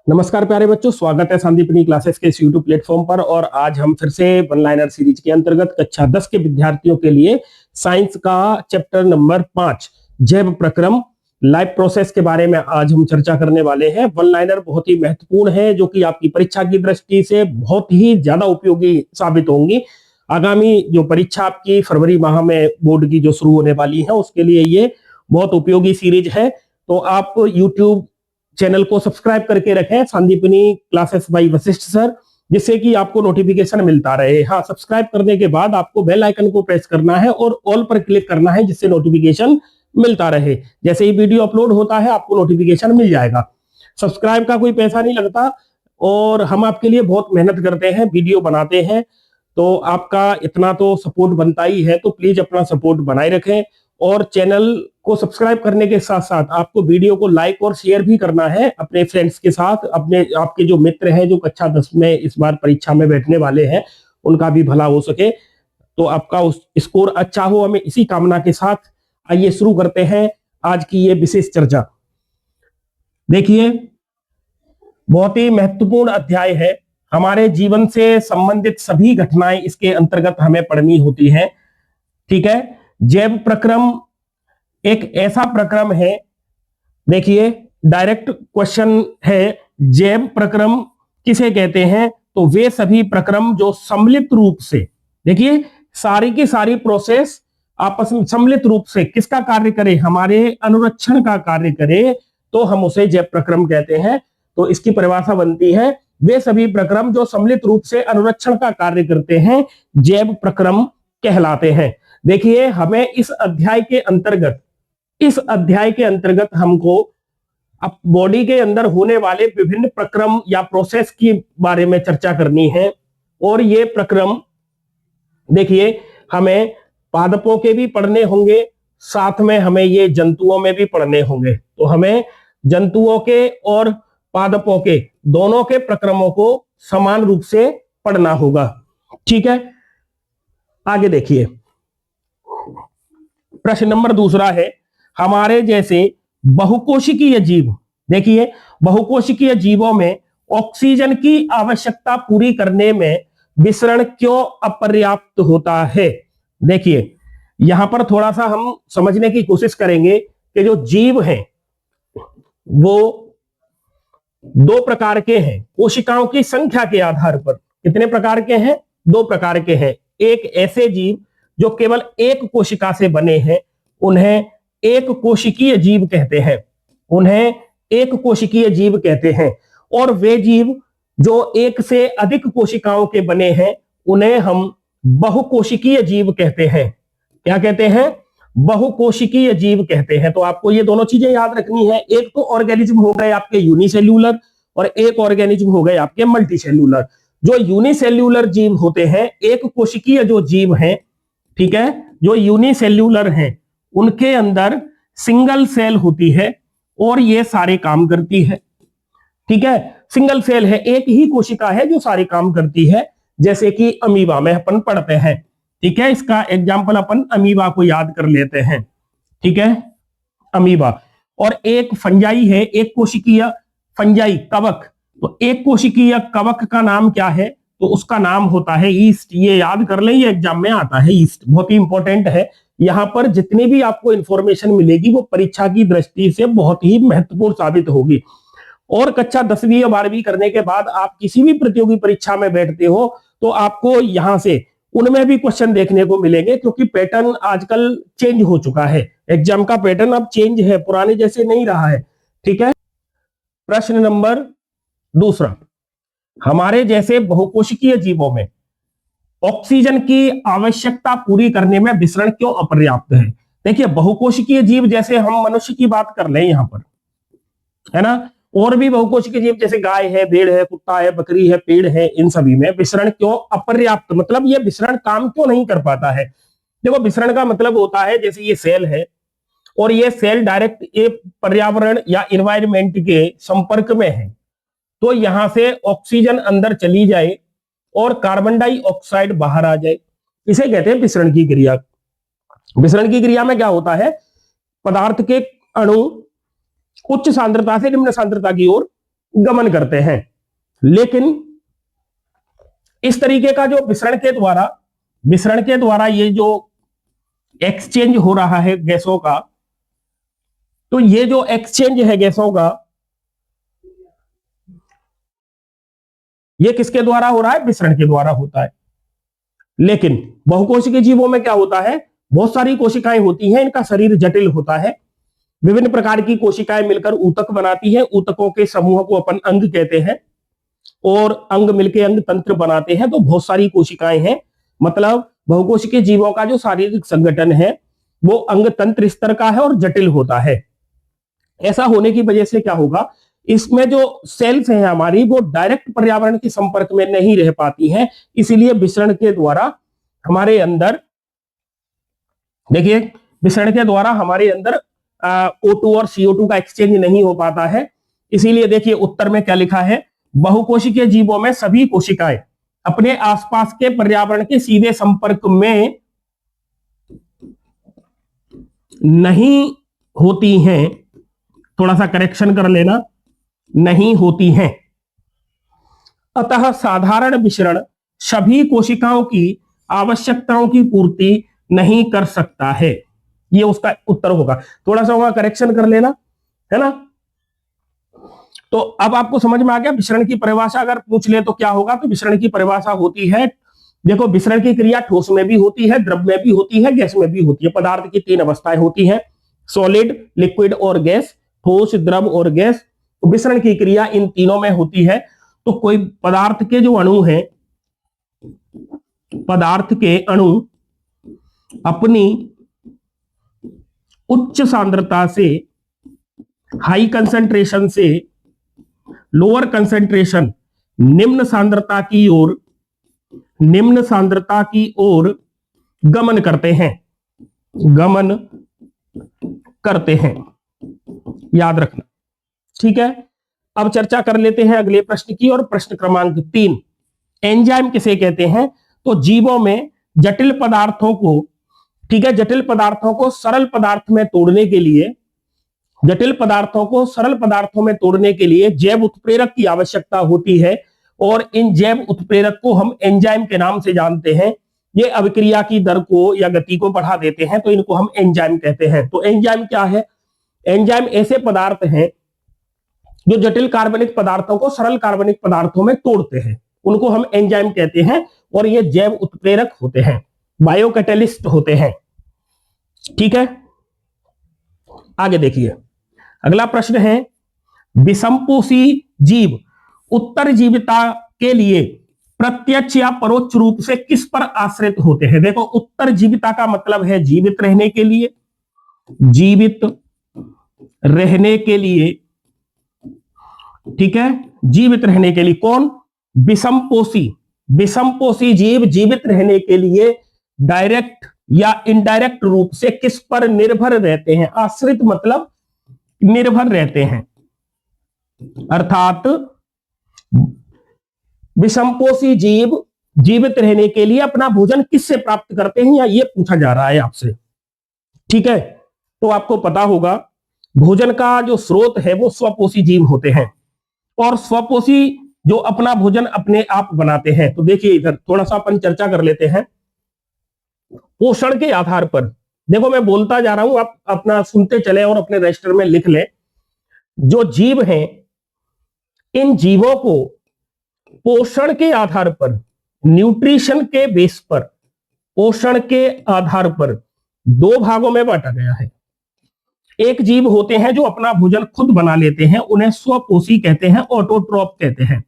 नमस्कार प्यारे बच्चों, स्वागत है संदीपनी क्लासेस के इस यूट्यूब प्लेटफॉर्म पर। और आज हम फिर से वन लाइनर सीरीज के अंतर्गत कक्षा 10 के विद्यार्थियों के लिए साइंस का चैप्टर नंबर 5 जैव प्रक्रम लाइफ प्रोसेस के बारे में आज हम चर्चा करने वाले हैं। वन लाइनर बहुत ही महत्वपूर्ण है, जो कि आपकी परीक्षा की दृष्टि से बहुत ही ज्यादा उपयोगी साबित होंगी। आगामी जो परीक्षा आपकी फरवरी माह में बोर्ड की जो शुरू होने वाली है, उसके लिए ये बहुत उपयोगी सीरीज है। तो आप यूट्यूब चैनल को सब्सक्राइब करके रखें, Sandipani classes bye Vashishtha sir, जिससे कि आपको नोटिफिकेशन मिलता रहे। हाँ, सब्सक्राइब करने के बाद आपको बेल आइकन को प्रेस करना है और ऑल पर क्लिक करना है, जिससे नोटिफिकेशन मिलता रहे। जैसे ही वीडियो अपलोड होता है आपको नोटिफिकेशन मिल जाएगा। सब्सक्राइब का कोई पैसा नहीं लगता और हम आपके लिए बहुत मेहनत करते हैं, वीडियो बनाते हैं, तो आपका इतना तो सपोर्ट बनता ही है। तो प्लीज अपना सपोर्ट बनाए रखें और चैनल को सब्सक्राइब करने के साथ साथ आपको वीडियो को लाइक और शेयर भी करना है अपने फ्रेंड्स के साथ। अपने आपके जो मित्र हैं जो कक्षा 10 में इस बार परीक्षा में बैठने वाले हैं, उनका भी भला हो सके, तो आपका उस स्कोर अच्छा हो, हमें इसी कामना के साथ आइए शुरू करते हैं आज की ये विशेष चर्चा। देखिए, बहुत ही महत्वपूर्ण अध्याय है। हमारे जीवन से संबंधित सभी घटनाएं इसके अंतर्गत हमें पढ़नी होती हैं। ठीक है, जैव प्रक्रम एक ऐसा प्रक्रम है, देखिए डायरेक्ट क्वेश्चन है, जैव प्रक्रम किसे कहते हैं? तो वे सभी प्रक्रम जो सम्मिलित रूप से, देखिए सारी की सारी प्रोसेस आपस में सम्मिलित रूप से किसका कार्य करे? हमारे अनुरक्षण का कार्य करे, तो हम उसे जैव प्रक्रम कहते हैं। तो इसकी परिभाषा बनती है, वे सभी प्रक्रम जो सम्मिलित रूप से अनुरक्षण का कार्य करते हैं जैव प्रक्रम कहलाते हैं। देखिए, हमें इस अध्याय के अंतर्गत हमको अब बॉडी के अंदर होने वाले विभिन्न प्रक्रम या प्रोसेस के बारे में चर्चा करनी है। और ये प्रक्रम देखिए हमें पादपों के भी पढ़ने होंगे, साथ में हमें ये जंतुओं में भी पढ़ने होंगे। तो हमें जंतुओं के और पादपों के दोनों के प्रक्रमों को समान रूप से पढ़ना होगा। ठीक है, आगे देखिए, प्रश्न नंबर दूसरा है, हमारे जैसे बहुकोशिकीय जीव, देखिए बहुकोशिकीय जीवों में ऑक्सीजन की आवश्यकता पूरी करने में विसरण क्यों अपर्याप्त होता है? देखिए यहां पर थोड़ा सा हम समझने की कोशिश करेंगे कि जो जीव हैं वो दो प्रकार के हैं। कोशिकाओं की संख्या के आधार पर कितने प्रकार के हैं? दो प्रकार के हैं। एक ऐसे जीव जो केवल एक कोशिका से बने हैं, उन्हें एक कोशिकीय जीव कहते हैं, उन्हें एक कोशिकीय जीव कहते हैं। और वे जीव जो एक से अधिक कोशिकाओं के बने हैं, उन्हें हम बहुकोशिकीय जीव कहते हैं। क्या कहते हैं? बहुकोशिकीय जीव कहते हैं। तो आपको ये दोनों चीजें याद रखनी है। एक तो ऑर्गेनिज्म हो गए आपके यूनिसेल्यूलर और एक ऑर्गेनिज्म हो गए आपके मल्टीसेल्यूलर। जो यूनिसेल्यूलर जीव होते हैं, एक कोशिकीय जो जीव हैं, ठीक है, जो यूनिसेल्यूलर हैं, उनके अंदर सिंगल सेल होती है और ये सारे काम करती है। ठीक है, सिंगल सेल है, एक ही कोशिका है जो सारे काम करती है। जैसे कि अमीबा में अपन पढ़ते हैं, ठीक है, इसका एग्जाम्पल अपन अमीबा को याद कर लेते हैं। ठीक है, अमीबा। और एक फंजाई है, एक कोशिकीय फंजाई कवक। तो एक कोशिकीय कवक का नाम क्या है? तो उसका नाम होता है ईस्ट। ये याद कर लें, ये एग्जाम में आता है, ईस्ट बहुत ही इंपॉर्टेंट है। यहां पर जितनी भी आपको इंफॉर्मेशन मिलेगी वो परीक्षा की दृष्टि से बहुत ही महत्वपूर्ण साबित होगी। और कक्षा 10वीं या 12वीं करने के बाद आप किसी भी प्रतियोगी परीक्षा में बैठते हो तो आपको यहां से उनमें भी क्वेश्चन देखने को मिलेंगे, क्योंकि पैटर्न आजकल चेंज हो चुका है। एग्जाम का पैटर्न अब चेंज है, पुराने जैसे नहीं रहा है। ठीक है, प्रश्न नंबर दूसरा, हमारे जैसे बहुकोशिकीय जीवों में ऑक्सीजन की आवश्यकता पूरी करने में विसरण क्यों अपर्याप्त है? देखिए, बहुकोशिकीय जीव जैसे हम मनुष्य की बात कर लें यहां पर, है ना, और भी बहुकोशिकीय जीव जैसे गाय है, भेड़ है, कुत्ता है, बकरी है, पेड़ है, इन सभी में विसरण क्यों अपर्याप्त, मतलब ये विसरण काम क्यों नहीं कर पाता है? देखो, विसरण का मतलब होता है, जैसे ये सेल है और ये सेल डायरेक्ट ये पर्यावरण या इन्वायरमेंट के संपर्क में है, तो यहां से ऑक्सीजन अंदर चली जाए और कार्बन डाइऑक्साइड बाहर आ जाए, इसे कहते हैं विसरण की क्रिया। विसरण की क्रिया में क्या होता है? पदार्थ के अणु उच्च सांद्रता से निम्न सांद्रता की ओर गमन करते हैं। लेकिन इस तरीके का जो विसरण के द्वारा ये जो एक्सचेंज हो रहा है गैसों का, तो ये जो एक्सचेंज है गैसों का, ये किसके द्वारा हो रहा है? विसरण के द्वारा होता है। लेकिन बहुकोशिकीय जीवों में क्या होता है? बहुत सारी कोशिकाएं होती हैं, इनका शरीर जटिल होता है, विभिन्न प्रकार की कोशिकाएं मिलकर ऊतक बनाती है, ऊतकों के समूह को अपन अंग कहते हैं, और अंग मिलकर अंग तंत्र बनाते हैं। तो बहुत सारी कोशिकाएं हैं, मतलब बहुकोशिकीय जीवों का जो शारीरिक संगठन है वो अंग तंत्र स्तर का है और जटिल होता है। ऐसा होने की वजह से क्या होगा, इसमें जो सेल्स हैं हमारी, वो डायरेक्ट पर्यावरण के संपर्क में नहीं रह पाती हैं, इसीलिए विसरण के द्वारा हमारे अंदर, देखिए, विसरण के द्वारा हमारे अंदर O2 और CO2 का एक्सचेंज नहीं हो पाता है। इसीलिए देखिए उत्तर में क्या लिखा है, बहुकोशिकीय जीवों में सभी कोशिकाएं अपने आसपास के पर्यावरण के सीधे संपर्क में नहीं होती हैं, थोड़ा सा करेक्शन कर लेना, नहीं होती हैं। अतः साधारण विसरण सभी कोशिकाओं की आवश्यकताओं की पूर्ति नहीं कर सकता है। ये उसका उत्तर होगा, थोड़ा सा वहां करेक्शन कर लेना, है ना। तो अब आपको समझ में आ गया विसरण की परिभाषा अगर पूछ ले तो क्या होगा। तो विसरण की परिभाषा होती है, देखो, विसरण की क्रिया ठोस में भी होती है, द्रव में भी होती है, गैस में भी होती है। पदार्थ की 3 अवस्थाएं होती हैं, सॉलिड, लिक्विड और गैस, ठोस, द्रव और गैस। विसरण की क्रिया इन तीनों में होती है। तो कोई पदार्थ के जो अणु हैं, पदार्थ के अणु अपनी उच्च सांद्रता से, हाई कंसंट्रेशन से लोअर कंसंट्रेशन, निम्न सांद्रता की ओर गमन करते हैं, याद रखना, ठीक है। अब चर्चा कर लेते हैं अगले प्रश्न की, और प्रश्न क्रमांक 3, एंजाइम किसे कहते हैं? तो जीवों में जटिल पदार्थों को, ठीक है, जटिल पदार्थों को सरल पदार्थ में तोड़ने के लिए, जटिल पदार्थों को सरल पदार्थों में तोड़ने के लिए जैव उत्प्रेरक की आवश्यकता होती है, और इन जैव उत्प्रेरक को हम एंजाइम के नाम से जानते हैं। ये अभिक्रिया की दर को या गति को बढ़ा देते हैं, तो इनको हम एंजाइम कहते हैं। तो एंजाइम क्या है? एंजाइम ऐसे पदार्थ हैं जो जटिल कार्बनिक पदार्थों को सरल कार्बनिक पदार्थों में तोड़ते हैं, उनको हम एंजाइम कहते हैं, और ये जैव उत्प्रेरक होते हैं, बायोकैटलिस्ट होते हैं, ठीक है। आगे देखिए, अगला प्रश्न है, विषमपोषी जीव उत्तरजीविता के लिए प्रत्यक्ष या परोक्ष रूप से किस पर आश्रित होते हैं? देखो, उत्तरजीविता का मतलब है जीवित रहने के लिए, जीवित रहने के लिए, ठीक है, जीवित रहने के लिए। कौन? विषमपोषी जीव जीवित रहने के लिए डायरेक्ट या इनडायरेक्ट रूप से किस पर निर्भर रहते हैं? आश्रित मतलब निर्भर रहते हैं, अर्थात विषमपोषी जीव जीवित रहने के लिए अपना भोजन किससे प्राप्त करते हैं, या ये पूछा जा रहा है आपसे, ठीक है। तो आपको पता होगा भोजन का जो स्रोत है वो स्वपोषी जीव होते हैं, और स्वपोषी जो अपना भोजन अपने आप बनाते हैं। तो देखिए इधर थोड़ा सा अपन चर्चा कर लेते हैं। पोषण के आधार पर, देखो मैं बोलता जा रहा हूं, आप अपना सुनते चले और अपने रजिस्टर में लिख लें। जो जीव हैं, इन जीवों को पोषण के आधार पर, न्यूट्रिशन के बेस पर, पोषण के आधार पर 2 भागों में बांटा गया है। एक जीव होते हैं जो अपना भोजन खुद बना लेते हैं, उन्हें स्वपोषी कहते हैं, ऑटोट्रॉप कहते हैं,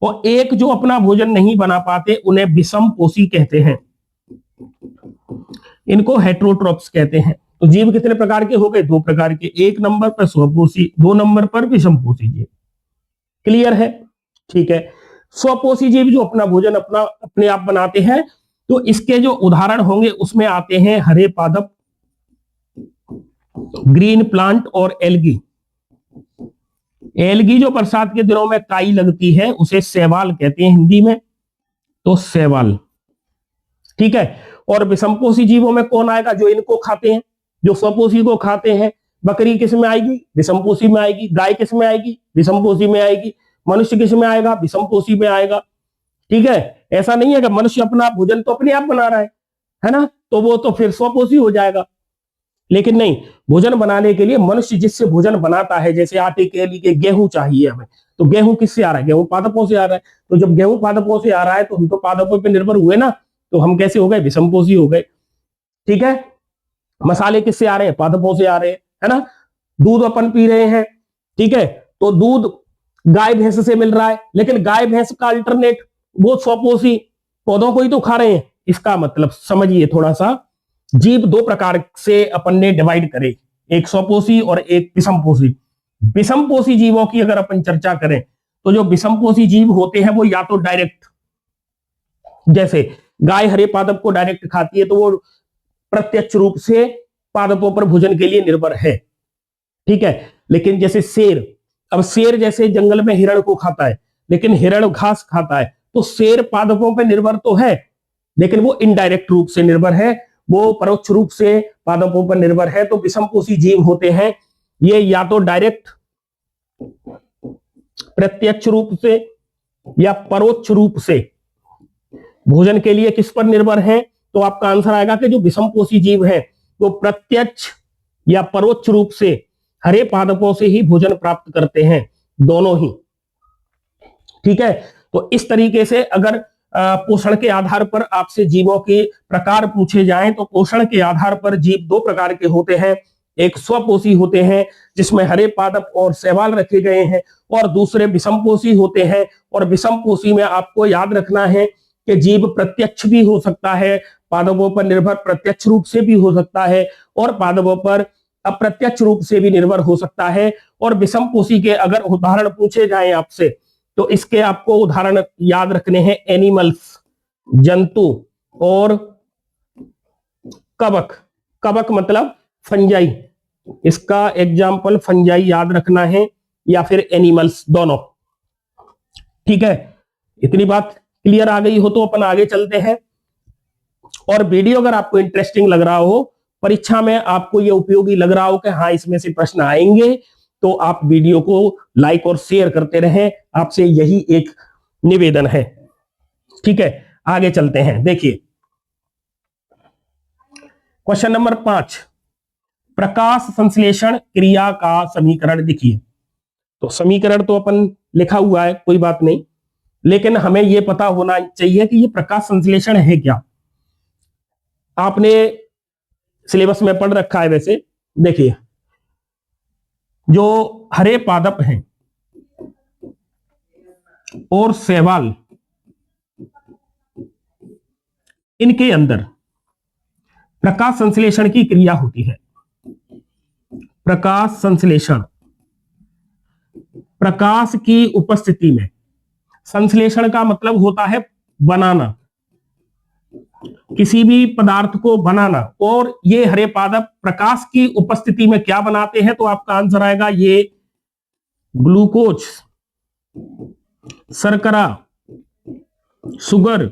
और एक जो अपना भोजन नहीं बना पाते उन्हें विषमपोषी कहते हैं, इनको हेटेरोट्रॉप्स कहते हैं। तो जीव कितने प्रकार के हो गए? 2 प्रकार के, 1 नंबर पर स्वपोषी, 2 नंबर पर विषमपोषी जीव। क्लियर है? ठीक है। स्वपोषी जीव जो अपना भोजन अपने आप बनाते हैं, तो इसके जो उदाहरण होंगे उसमें आते हैं हरे पादप, ग्रीन प्लांट और एल्गी। एल्गी जो बरसात के दिनों में काई लगती है उसे शैवाल कहते हैं हिंदी में, तो शैवाल, ठीक है। और विषमपोषी जीवों में कौन आएगा? जो इनको खाते हैं, जो स्वपोषी को खाते हैं, बकरी किस में आएगी? विषमपोषी में आएगी। गाय किस में आएगी? विषमपोषी में आएगी। मनुष्य किस में आएगा? विषमपोषी में आएगा। ठीक है, ऐसा नहीं है कि मनुष्य अपना भोजन तो अपने आप बना रहा है ना, तो वो तो फिर स्वपोषी हो जाएगा। लेकिन नहीं, भोजन बनाने के लिए मनुष्य जिससे भोजन बनाता है, जैसे आटे के लिए गेहूं चाहिए हमें, तो गेहूं किससे आ रहा है? गेहूं पादपों से आ रहा है। तो जब गेहूं पादपों से आ रहा है तो हम तो पादपों पर निर्भर हुए ना, तो हम कैसे हो गए? विषमपोषी हो गए। ठीक है, मसाले किससे आ रहे हैं? पादपों से आ रहे हैं, है ना। दूध अपन पी रहे हैं, ठीक है, तो दूध गाय भैंस से मिल रहा है, लेकिन गाय भैंस का अल्टरनेट वो स्वपोषी पौधों को ही तो खा रहे हैं। इसका मतलब समझिए थोड़ा सा, जीव दो प्रकार से अपन ने डिवाइड करे, एक स्वपोषी और एक विषमपोषी। विषमपोषी जीवों की अगर अपन चर्चा करें तो जो विषमपोषी जीव होते हैं वो या तो डायरेक्ट, जैसे गाय हरे पादप को डायरेक्ट खाती है तो वो प्रत्यक्ष रूप से पादपों पर भोजन के लिए निर्भर है। ठीक है, लेकिन जैसे शेर, अब शेर जैसे जंगल में हिरण को खाता है, लेकिन हिरण घास खाता है, तो शेर पादपों पर निर्भर तो है, लेकिन वो इनडायरेक्ट रूप से निर्भर है, वो परोक्ष रूप से पादपों पर निर्भर है। तो विषमपोषी जीव होते हैं ये या तो डायरेक्ट प्रत्यक्ष रूप से या परोक्ष रूप से भोजन के लिए किस पर निर्भर है? तो आपका आंसर आएगा कि जो विषमपोषी जीव है वो प्रत्यक्ष या परोक्ष रूप से हरे पादपों से ही भोजन प्राप्त करते हैं, दोनों ही। ठीक है, तो इस तरीके से अगर पोषण के आधार पर आपसे जीवों के प्रकार पूछे जाएं तो पोषण के आधार पर जीव दो प्रकार के होते हैं, एक स्वपोषी होते हैं जिसमें हरे पादप और शैवाल रखे गए हैं, और दूसरे विषमपोषी होते हैं। और विषमपोषी में आपको याद रखना है कि जीव प्रत्यक्ष भी हो सकता है, पादपों पर निर्भर प्रत्यक्ष रूप से भी हो सकता है, और पादपों पर अप्रत्यक्ष रूप से भी निर्भर हो सकता है। और विषमपोषी के अगर उदाहरण पूछे जाएं आपसे तो इसके आपको उदाहरण याद रखने हैं, एनिमल्स, जंतु, और कवक। कवक मतलब फंजाई, इसका एग्जाम्पल फंजाई याद रखना है, या फिर एनिमल्स, दोनों। ठीक है, इतनी बात क्लियर आ गई हो तो अपन आगे चलते हैं। और वीडियो अगर आपको इंटरेस्टिंग लग रहा हो, परीक्षा में आपको ये उपयोगी लग रहा हो कि हाँ इसमें से प्रश्न आएंगे, तो आप वीडियो को लाइक और शेयर करते रहें, आपसे यही एक निवेदन है। ठीक है, आगे चलते हैं। देखिए क्वेश्चन नंबर 5, प्रकाश संश्लेषण क्रिया का समीकरण लिखिए। तो समीकरण तो अपन लिखा हुआ है, कोई बात नहीं, लेकिन हमें यह पता होना चाहिए कि यह प्रकाश संश्लेषण है क्या। आपने सिलेबस में पढ़ रखा है वैसे। देखिए, जो हरे पादप हैं और शैवाल, इनके अंदर प्रकाश संश्लेषण की क्रिया होती है। प्रकाश संश्लेषण, प्रकाश की उपस्थिति में, संश्लेषण का मतलब होता है बनाना, किसी भी पदार्थ को बनाना। और ये हरे पादप प्रकाश की उपस्थिति में क्या बनाते हैं? तो आपका आंसर आएगा ये ग्लूकोज, शर्करा, शुगर,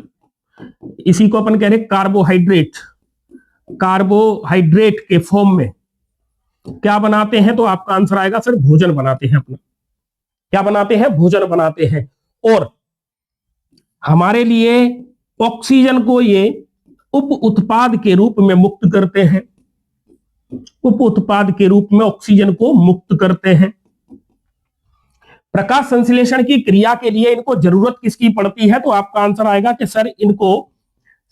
इसी को अपन कह रहे हैं कार्बोहाइड्रेट। कार्बोहाइड्रेट के फॉर्म में क्या बनाते हैं? तो आपका आंसर आएगा सर भोजन बनाते हैं अपना। क्या बनाते हैं? भोजन बनाते हैं। और हमारे लिए ऑक्सीजन को ये उप उत्पाद के रूप में मुक्त करते हैं, उप उत्पाद के रूप में ऑक्सीजन को मुक्त करते हैं। प्रकाश संश्लेषण की क्रिया के लिए इनको जरूरत किसकी पड़ती है? तो आपका आंसर आएगा कि सर इनको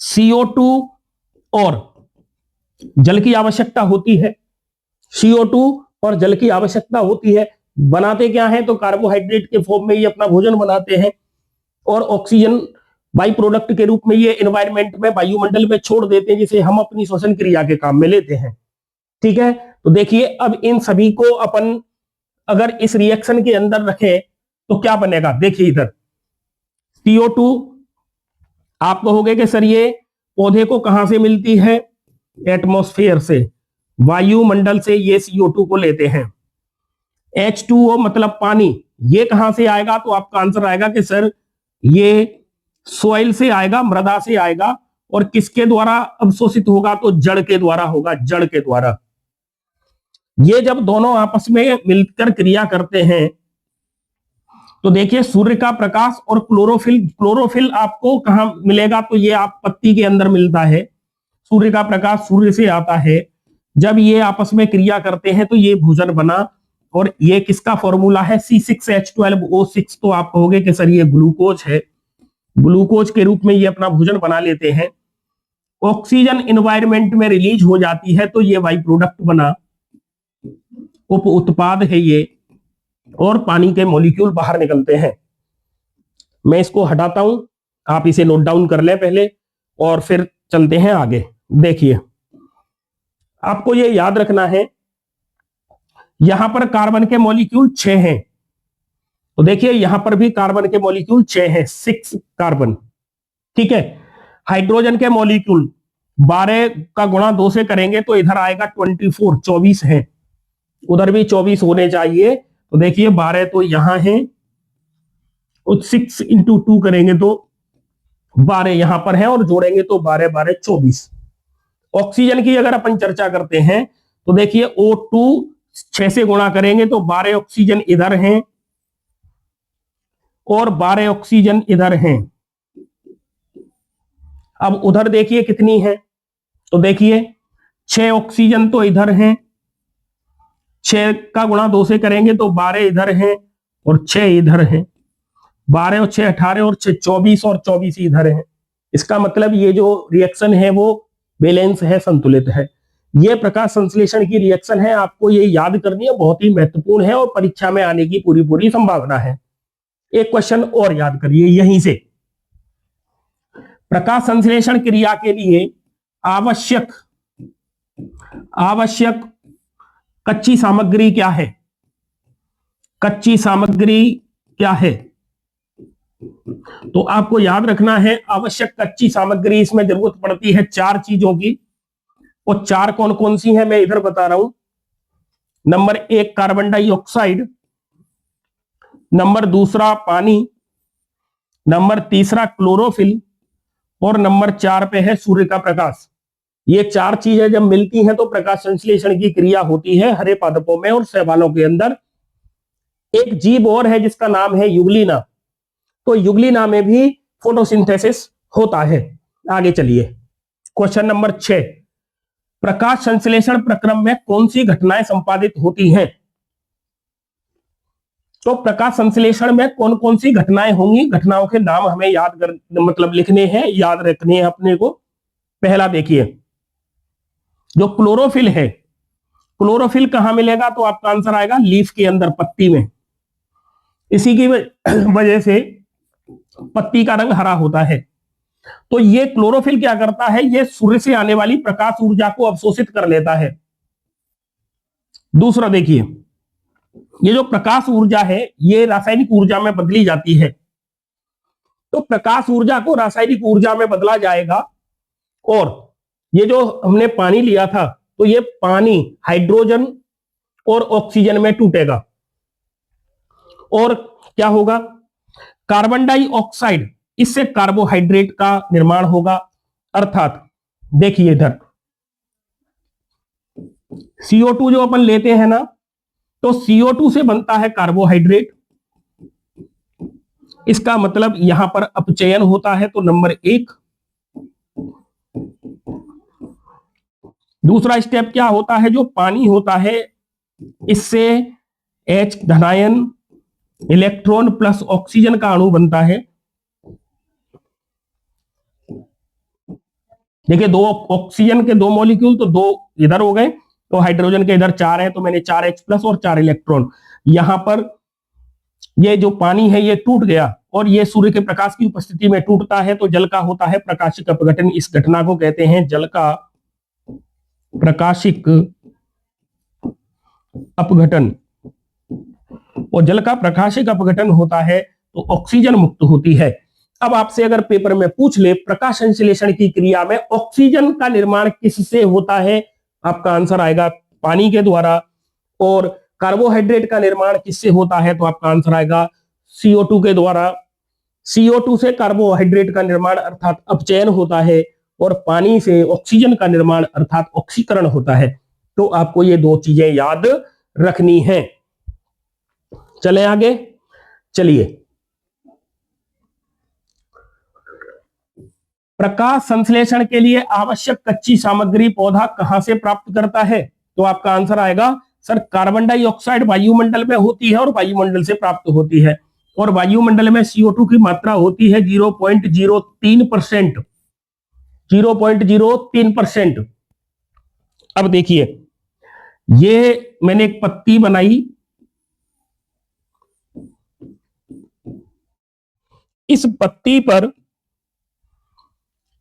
CO2 और जल की आवश्यकता होती है। CO2 और जल की आवश्यकता होती है। बनाते क्या है? तो कार्बोहाइड्रेट के फॉर्म में ये अपना भोजन बनाते हैं, और ऑक्सीजन बाई प्रोडक्ट के रूप में ये एनवायरमेंट में, वायुमंडल में छोड़ देते हैं, जिसे हम अपनी श्वसन क्रिया के काम में लेते हैं। ठीक है, तो देखिए अब इन सभी को अपन अगर इस रिएक्शन के अंदर रखें तो क्या बनेगा? देखिए इधर CO2, आप कहोगे कि सर ये पौधे को कहां से मिलती है? एटमॉस्फेयर से, वायुमंडल से ये CO2 को लेते हैं। H2O मतलब पानी, ये कहां से आएगा? तो आपका आंसर आएगा कि सर ये सॉइल से आएगा, मृदा से आएगा। और किसके द्वारा अवशोषित होगा? तो जड़ के द्वारा होगा, जड़ के द्वारा। ये जब दोनों आपस में मिलकर क्रिया करते हैं तो देखिए सूर्य का प्रकाश और क्लोरोफिल, क्लोरोफिल आपको कहां मिलेगा, तो ये आप पत्ती के अंदर मिलता है। सूर्य का प्रकाश सूर्य से आता है, जब ये आपस में क्रिया करते हैं तो ये भोजन बना। और ये किसका फॉर्मूला है, C6H12O6। तो आप कहोगे कि सर ये ग्लूकोज है, ग्लूकोज के रूप में ये अपना भोजन बना लेते हैं। ऑक्सीजन एनवायरमेंट में रिलीज हो जाती है तो ये बाई प्रोडक्ट बना, उप उत्पाद है ये, और पानी के मॉलिक्यूल बाहर निकलते हैं। मैं इसको हटाता हूं, आप इसे नोट डाउन कर लें पहले और फिर चलते हैं आगे। देखिए आपको ये याद रखना है, यहां पर कार्बन के मॉलिक्यूल 6 हैं, तो देखिए यहां पर भी कार्बन के मॉलिक्यूल 6 हैं, 6 कार्बन, ठीक है। हाइड्रोजन के मॉलिक्यूल 12 का गुणा 2 से करेंगे तो इधर आएगा 24, 24 है, उधर भी 24 होने चाहिए। तो देखिए 12 तो यहां है, और 6 इंटू 2 करेंगे तो 12 यहां पर है, और जोड़ेंगे तो 12 12 24। ऑक्सीजन की अगर अपन चर्चा करते हैं तो देखिए O2 6 से गुणा करेंगे तो 12 ऑक्सीजन इधर हैं और 12 ऑक्सीजन इधर हैं। अब उधर देखिए कितनी है, तो देखिए 6 ऑक्सीजन तो इधर हैं, 6 का गुणा 2 से करेंगे तो 12 इधर हैं और 6 इधर हैं। 12 और 6 18 और 6 24 और 24 इधर हैं। इसका मतलब ये जो रिएक्शन है वो बैलेंस है, संतुलित है। ये प्रकाश संश्लेषण की रिएक्शन है, आपको ये याद करनी है, बहुत ही महत्वपूर्ण है और परीक्षा में आने की पूरी पूरी संभावना है। एक क्वेश्चन और याद करिए यहीं से, प्रकाश संश्लेषण क्रिया के लिए आवश्यक कच्ची सामग्री क्या है, कच्ची सामग्री क्या है, तो आपको याद रखना है आवश्यक कच्ची सामग्री, इसमें जरूरत पड़ती है 4 चीजों की। और 4 कौन कौन सी है मैं इधर बता रहा हूं। नंबर 1 कार्बन डाइऑक्साइड, नंबर 2 पानी, नंबर 3 क्लोरोफिल, और नंबर 4 पे है सूर्य का प्रकाश। ये 4 चीजें जब मिलती हैं तो प्रकाश संश्लेषण की क्रिया होती है हरे पादपों में और शैवालों के अंदर। एक जीव और है जिसका नाम है युगलिना, तो युगलिना में भी फोटोसिंथेसिस होता है। आगे चलिए, क्वेश्चन नंबर 6, प्रकाश संश्लेषण प्रक्रम में कौन सी घटनाएं संपादित होती हैं। तो प्रकाश संश्लेषण में कौन कौन सी घटनाएं होंगी, घटनाओं के नाम हमें याद कर मतलब लिखने हैं, याद रखने हैं अपने को। पहला देखिए जो क्लोरोफिल है, क्लोरोफिल कहां मिलेगा, तो आपका आंसर आएगा लीफ के अंदर, पत्ती में। इसी की वजह से पत्ती का रंग हरा होता है। तो ये क्लोरोफिल क्या करता है, ये सूर्य से आने वाली प्रकाश ऊर्जा को अवशोषित कर लेता है। दूसरा देखिए, ये जो प्रकाश ऊर्जा है ये रासायनिक ऊर्जा में बदली जाती है। तो प्रकाश ऊर्जा को रासायनिक ऊर्जा में बदला जाएगा, और ये जो हमने पानी लिया था तो ये पानी हाइड्रोजन और ऑक्सीजन में टूटेगा, और क्या होगा, कार्बन डाइऑक्साइड, इससे कार्बोहाइड्रेट का निर्माण होगा। अर्थात देखिए इधर CO2 जो अपन लेते हैं ना, तो CO2 से बनता है कार्बोहाइड्रेट। इसका मतलब यहां पर अपचयन होता है, तो नंबर 1। दूसरा स्टेप क्या होता है, जो पानी होता है इससे H धनायन इलेक्ट्रॉन प्लस ऑक्सीजन का अणु बनता है। देखिए 2 ऑक्सीजन के 2 मॉलिक्यूल, तो 2 इधर हो गए, तो हाइड्रोजन के इधर 4 है, तो मैंने 4H प्लस और 4 इलेक्ट्रॉन। यहां पर ये जो पानी है ये टूट गया, और ये सूर्य के प्रकाश की उपस्थिति में टूटता है, तो जल का होता है प्रकाशिक अपघटन। इस घटना को कहते हैं जल का प्रकाशिक अपघटन। और जल का प्रकाशिक अपघटन होता है तो ऑक्सीजन मुक्त होती है। अब आपसे अगर पेपर में पूछ ले प्रकाश संश्लेषण की क्रिया में ऑक्सीजन का निर्माण किससे होता है, आपका आंसर आएगा पानी के द्वारा। और कार्बोहाइड्रेट का निर्माण किससे होता है, तो आपका आंसर आएगा CO2 के द्वारा। CO2 से कार्बोहाइड्रेट का निर्माण अर्थात अपचयन होता है, और पानी से ऑक्सीजन का निर्माण अर्थात ऑक्सीकरण होता है। तो आपको ये दो चीजें याद रखनी है। चले आगे, चलिए। प्रकाश संश्लेषण के लिए आवश्यक कच्ची सामग्री पौधा कहां से प्राप्त करता है? तो आपका आंसर आएगा सर कार्बन डाइऑक्साइड वायुमंडल में होती है और वायुमंडल से प्राप्त होती है, और वायुमंडल में CO2 की मात्रा होती है 0.03%। 0.03%। अब देखिए, ये मैंने एक पत्ती बनाई, इस पत्ती पर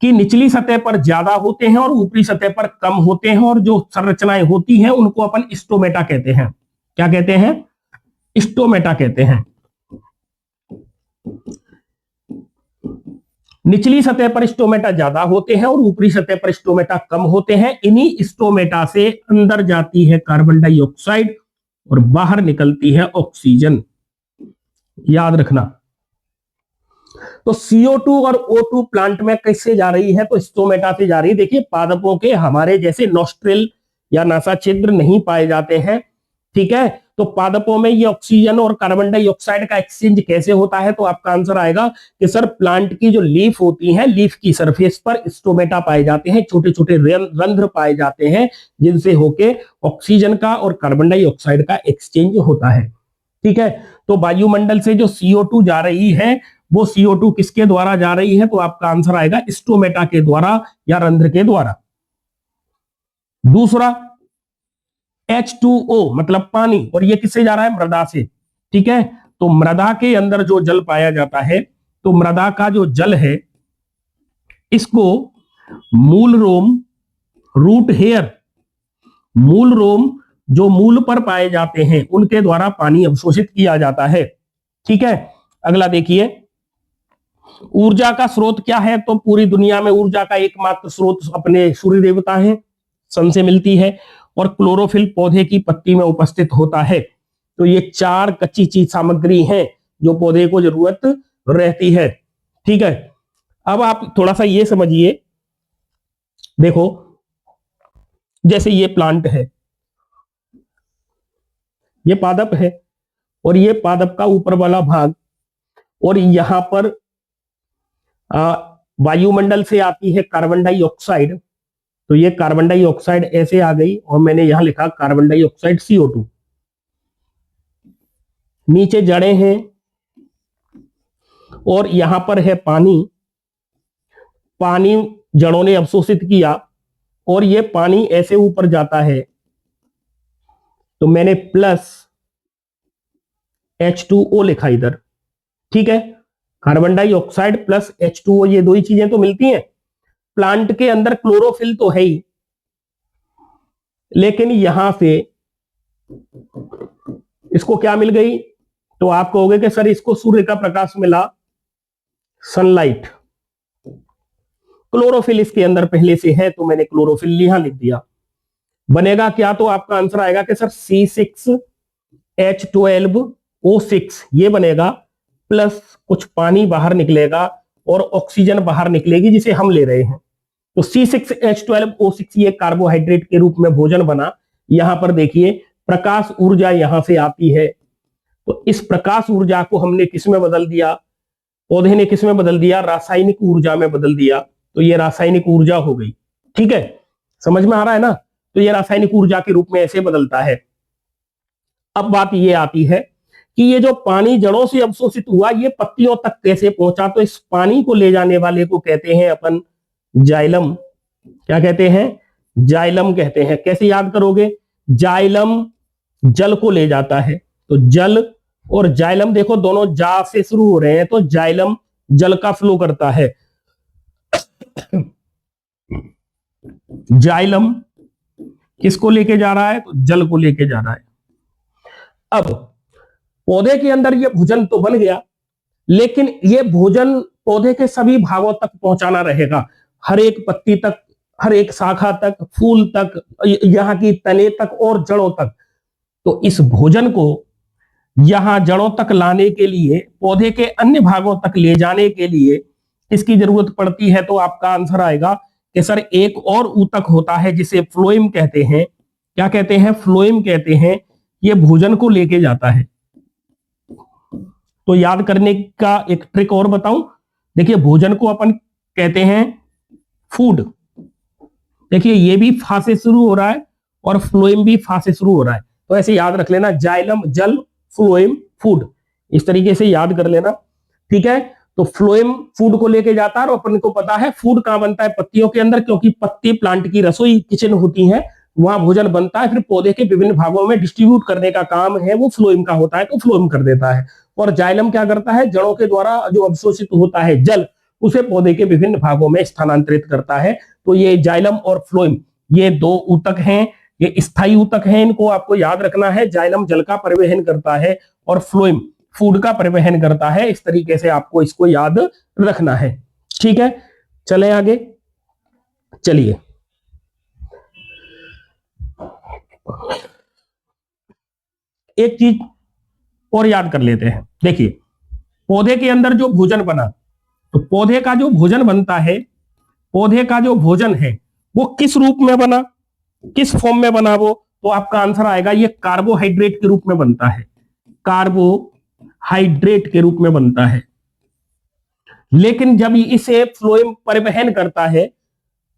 की निचली सतह पर ज्यादा होते हैं और ऊपरी सतह पर कम होते हैं, और जो संरचनाएं होती हैं उनको अपन स्टोमेटा कहते हैं। क्या कहते हैं? स्टोमेटा कहते हैं। निचली सतह पर स्टोमेटा ज्यादा होते हैं और ऊपरी सतह पर स्टोमेटा कम होते हैं। इन्हीं स्टोमेटा से अंदर जाती है कार्बन डाइऑक्साइड और बाहर निकलती है ऑक्सीजन। याद रखना। तो CO2 और O2 प्लांट में कैसे जा रही है? तो स्टोमेटा से जा रही है। देखिए, पादपों के हमारे जैसे नोस्ट्रिल या नासा छिद्र नहीं पाए जाते हैं, ठीक है? तो पादपों में ये ऑक्सीजन और कार्बन डाइऑक्साइड का एक्सचेंज कैसे होता है? तो आपका आंसर आएगा कि सर प्लांट की जो लीफ होती है, लीफ की सरफेस पर स्टोमेटा पाए जाते हैं, छोटे छोटे रंध्र पाए जाते हैं, जिनसे होके ऑक्सीजन का और कार्बन डाइऑक्साइड का एक्सचेंज होता है, ठीक है? तो वायुमंडल से जो CO2 जा रही है, वो CO2 किसके द्वारा जा रही है? तो आपका आंसर आएगा स्टोमेटा के द्वारा या रंध्र के द्वारा। दूसरा, H2O मतलब पानी, और ये किससे जा रहा है? मृदा से, ठीक है? तो मृदा के अंदर जो जल पाया जाता है, तो मृदा का जो जल है, इसको मूल रोम, रूट हेयर, मूल रोम जो मूल पर पाए जाते हैं, उनके द्वारा पानी अवशोषित किया जाता है, ठीक है? अगला देखिए, ऊर्जा का स्रोत क्या है? तो पूरी दुनिया में ऊर्जा का एकमात्र स्रोत अपने सूर्य देवता है, सन से मिलती है, और क्लोरोफिल पौधे की पत्ती में उपस्थित होता है। तो ये चार कच्ची चीज सामग्री हैं जो पौधे को जरूरत रहती है, ठीक है? अब आप थोड़ा सा ये समझिए, देखो जैसे ये प्लांट है, ये पादप है, और ये पादप का ऊपर वाला भाग, और यहां पर वायुमंडल से आती है कार्बन डाइऑक्साइड। तो ये कार्बन डाइऑक्साइड ऐसे आ गई, और मैंने यहां लिखा कार्बन डाइऑक्साइड CO2। नीचे जड़ें हैं, और यहां पर है पानी। पानी जड़ों ने अवशोषित किया, और ये पानी ऐसे ऊपर जाता है, तो मैंने प्लस H2O लिखा इधर, ठीक है? कार्बन डाइऑक्साइड प्लस H2O, ये दो ही चीजें तो मिलती हैं। प्लांट के अंदर क्लोरोफिल तो है ही, लेकिन यहां से इसको क्या मिल गई? तो आप कहोगे कि सर इसको सूर्य का प्रकाश मिला, सनलाइट। क्लोरोफिल इसके अंदर पहले से है, तो मैंने क्लोरोफिल यहां लिख दिया। बनेगा क्या? तो आपका आंसर आएगा कि सर C6H12O6 ये बनेगा, प्लस कुछ पानी बाहर निकलेगा और ऑक्सीजन बाहर निकलेगी, जिसे हम ले रहे हैं। तो C6H12O6 ये कार्बोहाइड्रेट के रूप में भोजन बना। यहां पर देखिए, प्रकाश ऊर्जा यहां से आती है, तो इस प्रकाश ऊर्जा को हमने किस में बदल दिया? पौधे ने किस में बदल दिया? रासायनिक ऊर्जा में बदल दिया। तो ये रासायनिक ऊर्जा हो गई, ठीक है? समझ में आ रहा है ना? तो ये रासायनिक ऊर्जा के रूप में ऐसे बदलता है। अब बात ये आती है कि ये जो पानी जड़ों से अवशोषित हुआ, ये पत्तियों तक कैसे पहुंचा? तो इस पानी को ले जाने वाले को कहते हैं अपन जाइलम। क्या कहते हैं? जाइलम कहते हैं। कैसे याद करोगे? जाइलम जल को ले जाता है, तो जल और जाइलम देखो दोनों जा से शुरू हो रहे हैं, तो जाइलम जल का फ्लो करता है। जाइलम किसको लेके जा रहा है? तो जल को लेके जा रहा है। अब पौधे के अंदर ये भोजन तो बन गया, लेकिन ये भोजन पौधे के सभी भागों तक पहुंचाना रहेगा, हर एक पत्ती तक, हर एक शाखा तक, फूल तक, यहां की तने तक और जड़ों तक। तो इस भोजन को यहां जड़ों तक लाने के लिए, पौधे के अन्य भागों तक ले जाने के लिए इसकी जरूरत पड़ती है। तो आपका आंसर आएगा कि सर एक और ऊतक होता है जिसे फ्लोएम कहते हैं, क्या कहते हैं, फ्लोएम कहते हैं, ये भोजन को लेके जाता है। तो याद करने का एक ट्रिक और बताऊं, देखिए भोजन को अपन कहते हैं फूड। देखिए ये भी फा से शुरू हो रहा है और फ्लोएम भी फा से शुरू हो रहा है, तो ऐसे याद रख लेना, जाइलम जल, फ्लोएम फूड, इस तरीके से याद कर लेना। ठीक है, तो फ्लोएम फूड को लेके जाता है और अपन को पता है फूड कहां बनता है, पत्तियों के अंदर, क्योंकि पत्ती प्लांट की रसोई किचन होती है, वहां भोजन बनता है, फिर पौधे के विभिन्न भागों में डिस्ट्रीब्यूट करने का काम है वो फ्लोएम का होता है, तो फ्लोएम कर देता है। और जाइलम क्या करता है, जड़ों के द्वारा जो अवशोषित होता है जल, उसे पौधे के विभिन्न भागों में स्थानांतरित करता है। तो ये जाइलम और फ्लोएम ये दो ऊतक हैं, ये स्थायी ऊतक हैं, इनको आपको याद रखना है। जाइलम जल का परिवहन करता है और फ्लोएम फूड का परिवहन करता है, इस तरीके से आपको इसको याद रखना है। ठीक है, चलें आगे। चलिए एक चीज और याद कर लेते हैं। देखिए पौधे के अंदर जो भोजन बना, तो पौधे का जो भोजन बनता है, पौधे का जो भोजन है वो किस रूप में बना, किस फॉर्म में बना वो, तो आपका आंसर आएगा ये कार्बोहाइड्रेट के रूप में बनता है, कार्बोहाइड्रेट के रूप में बनता है। लेकिन जब इसे फ्लोएम परिवहन करता है,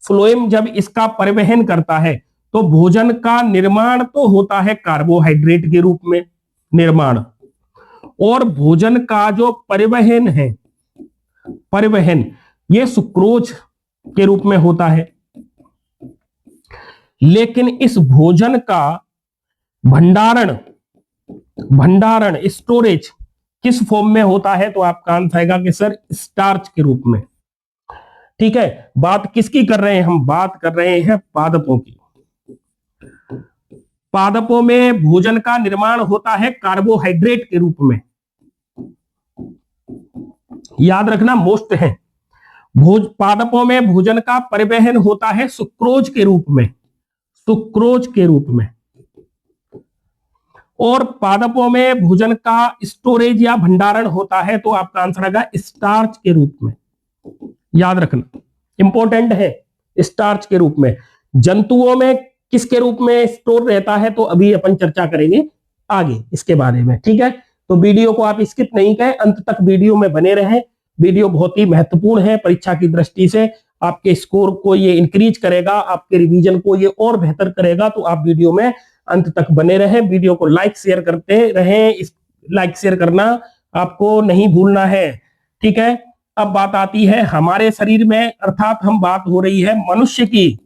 फ्लोएम जब इसका परिवहन करता है, तो भोजन का निर्माण तो होता है कार्बोहाइड्रेट के रूप में, निर्माण, और भोजन का जो परिवहन है, परिवहन ये सुक्रोज के रूप में होता है। लेकिन इस भोजन का भंडारण, भंडारण स्टोरेज किस फॉर्म में होता है, तो आपका आंसर आएगा कि सर स्टार्च के रूप में। ठीक है, बात किसकी कर रहे हैं हम, बात कर रहे हैं पादपों की। पादपों में भोजन का निर्माण होता है कार्बोहाइड्रेट के रूप में, याद रखना मोस्ट है। पादपों में भोजन का परिवहन होता है सुक्रोज के रूप में, सुक्रोज के रूप में, और पादपों में भोजन का स्टोरेज या भंडारण होता है, तो आपका आंसर आएगा स्टार्च के रूप में, याद रखना इंपॉर्टेंट है, स्टार्च के रूप में। जंतुओं में किसके रूप में स्टोर रहता है, तो अभी अपन चर्चा करेंगे आगे इसके बारे में। ठीक है, तो वीडियो को आप स्किप नहीं करें, अंत तक वीडियो में बने रहें। वीडियो बहुत ही महत्वपूर्ण है परीक्षा की दृष्टि से, आपके स्कोर को ये इंक्रीज करेगा, आपके रिवीजन को ये और बेहतर करेगा, तो आप वीडियो में अंत तक बने रहें। वीडियो को लाइक शेयर करते रहें, इस लाइक शेयर करना आपको नहीं भूलना है। ठीक है, अब बात आती है हमारे शरीर में, अर्थात हम बात हो रही है मनुष्य की,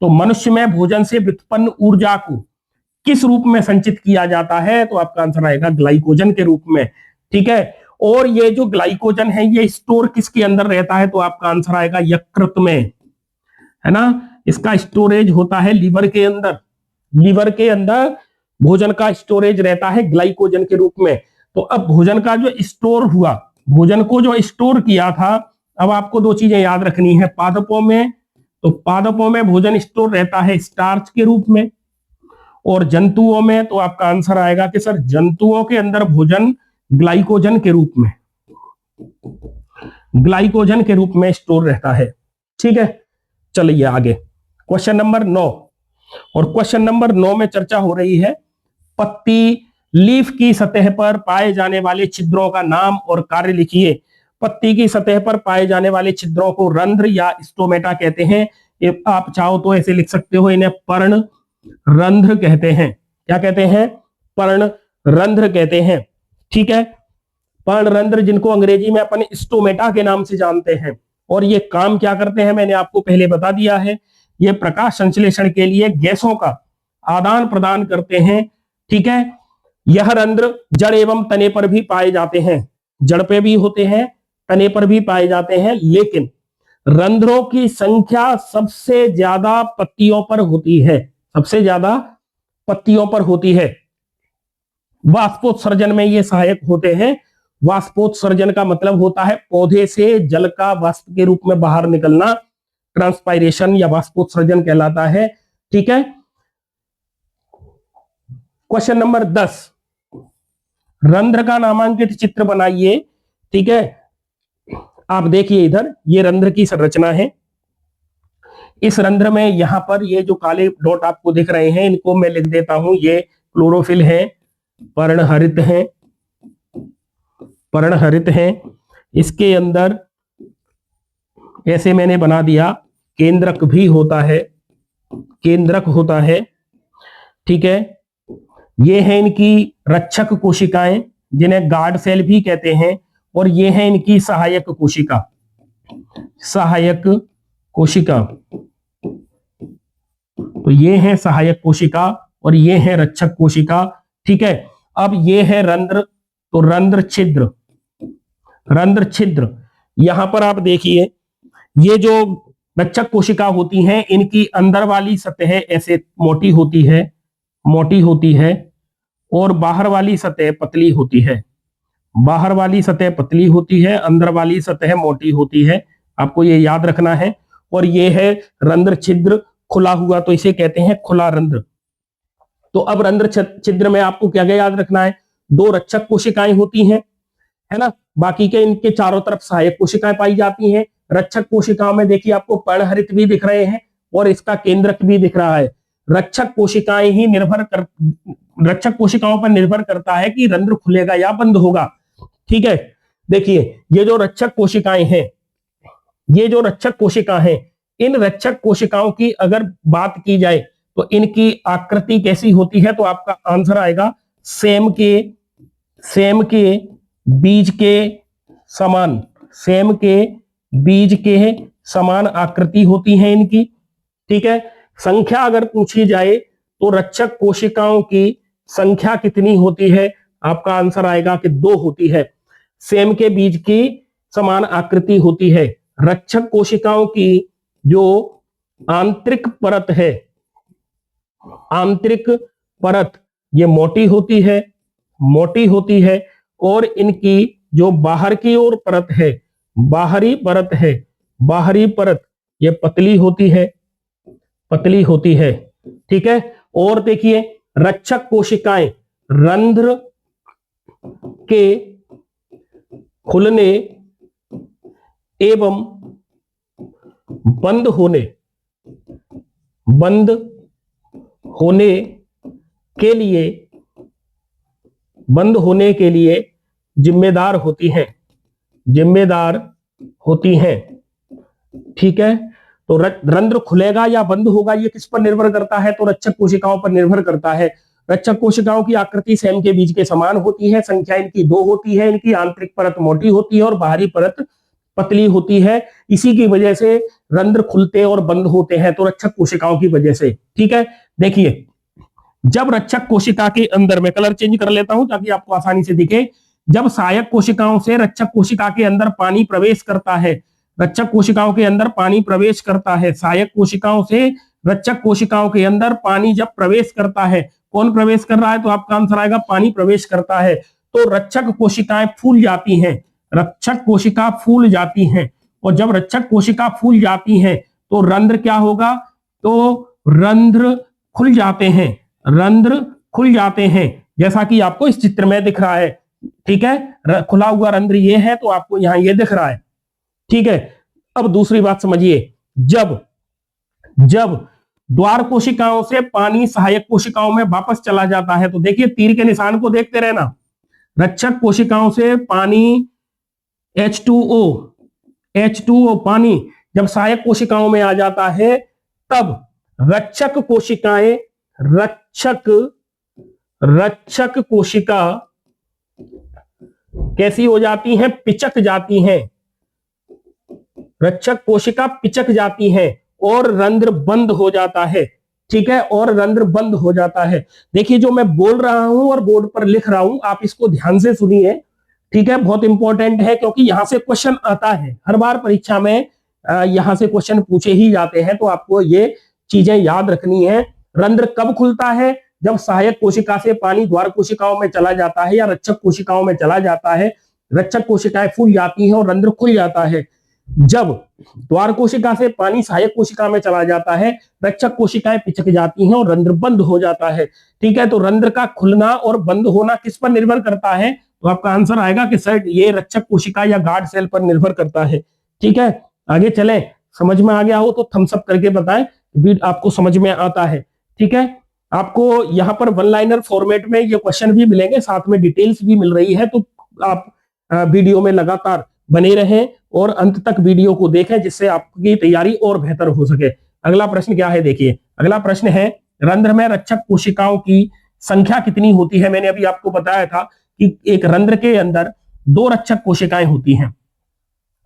तो मनुष्य में भोजन से व्युत्पन्न ऊर्जा को किस रूप में संचित किया जाता है, तो आपका आंसर आएगा ग्लाइकोजन के रूप में। ठीक है, और ये जो ग्लाइकोजन है ये स्टोर किसके अंदर रहता है, तो आपका आंसर आएगा यकृत में, है ना, इसका स्टोरेज होता है लीवर के अंदर, लीवर के अंदर भोजन का स्टोरेज रहता है ग्लाइकोजन के रूप में। तो अब भोजन का जो स्टोर हुआ, भोजन को जो स्टोर किया था, अब आपको दो चीजें याद रखनी है। पादपों में, तो पादपों में भोजन स्टोर रहता है स्टार्च के रूप में, और जंतुओं में, तो आपका आंसर आएगा कि सर जंतुओं के अंदर भोजन ग्लाइकोजन के रूप में, ग्लाइकोजन के रूप में स्टोर रहता है। ठीक है, चलिए आगे क्वेश्चन नंबर 9, और क्वेश्चन नंबर 9 में चर्चा हो रही है पत्ती लीफ की सतह पर पाए जाने वाले छिद्रों का नाम और कार्य लिखिए। पत्ती की सतह पर पाए जाने वाले छिद्रों को रंध्र या स्टोमेटा कहते हैं। ये आप चाहो तो ऐसे लिख सकते हो, इन्हें पर्ण रंध्र कहते हैं। क्या कहते हैं, पर्ण रंध्र कहते हैं। ठीक है, पर्ण रंध्र जिनको अंग्रेजी में अपन स्टोमेटा के नाम से जानते हैं, और ये काम क्या करते हैं मैंने आपको पहले बता दिया है, ये प्रकाश संश्लेषण के लिए गैसों का आदान प्रदान करते हैं। ठीक है, यह रंध्र जड़ एवं तने पर भी पाए जाते हैं, जड़ पे भी होते हैं, तने पर भी पाए जाते हैं, लेकिन रंध्रों की संख्या सबसे ज्यादा पत्तियों पर होती है, सबसे ज्यादा पत्तियों पर होती है। वाष्पोत्सर्जन में ये सहायक होते हैं। वाष्पोत्सर्जन का मतलब होता है पौधे से जल का वाष्प के रूप में बाहर निकलना, ट्रांसपायरेशन या वाष्पोत्सर्जन कहलाता है। ठीक है, क्वेश्चन नंबर 10, रंध्र का नामांकित चित्र बनाइए। ठीक है, आप देखिए इधर, ये रंध्र की संरचना है, इस रंध्र में यहां पर ये जो काले डॉट आपको दिख रहे हैं, इनको मैं लिख देता हूं, ये क्लोरोफिल है, पर्णहरित है, पर्णहरित है। इसके अंदर ऐसे मैंने बना दिया, केंद्रक भी होता है, केंद्रक होता है, ठीक है। ये है इनकी रक्षक कोशिकाएं, जिन्हें गार्ड सेल भी कहते हैं, और ये है इनकी सहायक कोशिका, सहायक कोशिका। तो ये है सहायक कोशिका और ये है रक्षक कोशिका, ठीक है। अब ये है रंध्र, तो रंध्र छिद्र, रंध्र छिद्र। यहां पर आप देखिए, ये जो रक्षक कोशिका होती हैं, इनकी अंदर वाली सतह ऐसे मोटी होती है, मोटी होती है, और बाहर वाली सतह पतली होती है, बाहर वाली सतह पतली होती है, अंदर वाली सतह मोटी होती है, आपको ये याद रखना है। और ये है रंध्र छिद्र खुला हुआ, तो इसे कहते हैं खुला रंध्र। तो अब रंध्र छिद्र में आपको क्या क्या याद रखना है, दो रक्षक कोशिकाएं होती हैं, है ना, बाकी के इनके चारों तरफ सहायक कोशिकाएं पाई जाती हैं। रक्षक कोशिकाओं में देखिए आपको पर्णहरित भी दिख रहे हैं और इसका केंद्रक भी दिख रहा है। रक्षक कोशिकाएं ही रक्षक कोशिकाओं पर निर्भर करता है कि रंध्र खुलेगा या बंद होगा, ठीक है। देखिए ये जो रक्षक कोशिकाएं हैं, ये जो रक्षक कोशिका हैं, इन रक्षक कोशिकाओं की अगर बात की जाए तो इनकी आकृति कैसी होती है, तो आपका आंसर आएगा सेम के बीज के समान, सेम के बीज के समान आकृति होती है इनकी, ठीक है। संख्या अगर पूछी जाए तो रक्षक कोशिकाओं की संख्या कितनी होती है, आपका आंसर आएगा कि 2 होती है। सेम के बीज की समान आकृति होती है। रक्षक कोशिकाओं की जो आंतरिक परत है, आंतरिक परत ये मोटी होती है, मोटी होती है, और इनकी जो बाहर की ओर परत है, बाहरी परत है, बाहरी परत ये पतली होती है, पतली होती है, ठीक है। और देखिए रक्षक कोशिकाएं रंध्र के खुलने एवं बंद होने के लिए, बंद होने के लिए जिम्मेदार होती हैं, जिम्मेदार होती हैं, ठीक है। तो रंध्र खुलेगा या बंद होगा ये किस पर निर्भर करता है, तो रक्षक कोशिकाओं पर निर्भर करता है। रक्षक कोशिकाओं की आकृति सेम के बीज के समान होती है, संख्या इनकी 2 होती है, इनकी आंतरिक परत मोटी होती है और बाहरी परत पतली होती है। इसी की वजह से रंध्र खुलते और बंद होते हैं, तो रक्षक कोशिकाओं की वजह से, ठीक है। देखिए जब रक्षक कोशिका के अंदर, मैं कलर चेंज कर लेता हूं ताकि आपको आसानी से दिखे, जब सहायक कोशिकाओं से रक्षक कोशिका के अंदर पानी प्रवेश करता है, रक्षक कोशिकाओं के अंदर पानी प्रवेश करता है, सहायक कोशिकाओं से रक्षक कोशिकाओं के अंदर पानी जब प्रवेश करता है, कौन प्रवेश कर रहा है, तो आपका आंसर आएगा पानी प्रवेश करता है, तो रक्षक कोशिकाएं फूल जाती हैं, रक्षक कोशिका फूल जाती हैं। और जब रक्षक कोशिका फूल जाती हैं तो रंध्र क्या होगा, तो रंध्र खुल जाते हैं, रंध्र खुल जाते हैं, जैसा कि आपको इस चित्र में दिख रहा है, ठीक है। खुला हुआ रंध्र ये है, तो आपको यहां ये दिख रहा है, ठीक है। अब दूसरी बात समझिए, जब द्वार कोशिकाओं से पानी सहायक कोशिकाओं में वापस चला जाता है, तो देखिए तीर के निशान को देखते रहना, रक्षक कोशिकाओं से पानी H2O पानी जब सहायक कोशिकाओं में आ जाता है, तब रक्षक कोशिकाएं, रक्षक कोशिका कैसी हो जाती हैं, पिचक जाती हैं, रक्षक कोशिका पिचक जाती है और रंध्र बंद हो जाता है, ठीक है, और रंध्र बंद हो जाता है। देखिए जो मैं बोल रहा हूं और बोर्ड पर लिख रहा हूं, आप इसको ध्यान से सुनिए, ठीक है, बहुत इंपॉर्टेंट है, क्योंकि यहां से क्वेश्चन आता है हर बार परीक्षा में, यहां से क्वेश्चन पूछे ही जाते हैं, तो आपको ये चीजें याद रखनी है। रंध्र कब खुलता है, जब सहायक कोशिका से पानी द्वार कोशिकाओं में चला जाता है या रक्षक कोशिकाओं में चला जाता है, रक्षक कोशिकाएं फूल जाती हैं और रंध्र खुल जाता है। जब द्वार कोशिका से पानी सहायक कोशिका में चला जाता है, रक्षक कोशिकाएं पिचक जाती हैं और रंध्र बंद हो जाता है, ठीक है। तो रंध्र का खुलना और बंद होना किस पर निर्भर करता है, तो आपका आंसर आएगा कि सर ये रक्षक कोशिका या गार्ड सेल पर निर्भर करता है, ठीक है। आगे चलें, समझ में आ गया हो तो थम्स अप करके बताएं आपको समझ में आता है। ठीक है, आपको यहाँ पर वन लाइनर फॉर्मेट में ये क्वेश्चन भी मिलेंगे, साथ में डिटेल्स भी मिल रही है, तो आप वीडियो में लगातार बने रहें और अंत तक वीडियो को देखें जिससे आपकी तैयारी और बेहतर हो सके। अगला प्रश्न क्या है, देखिए अगला प्रश्न है, रंध्र में रक्षक कोशिकाओं की संख्या कितनी होती है। मैंने अभी आपको बताया था कि एक रंध्र के अंदर 2 रक्षक कोशिकाएं होती हैं।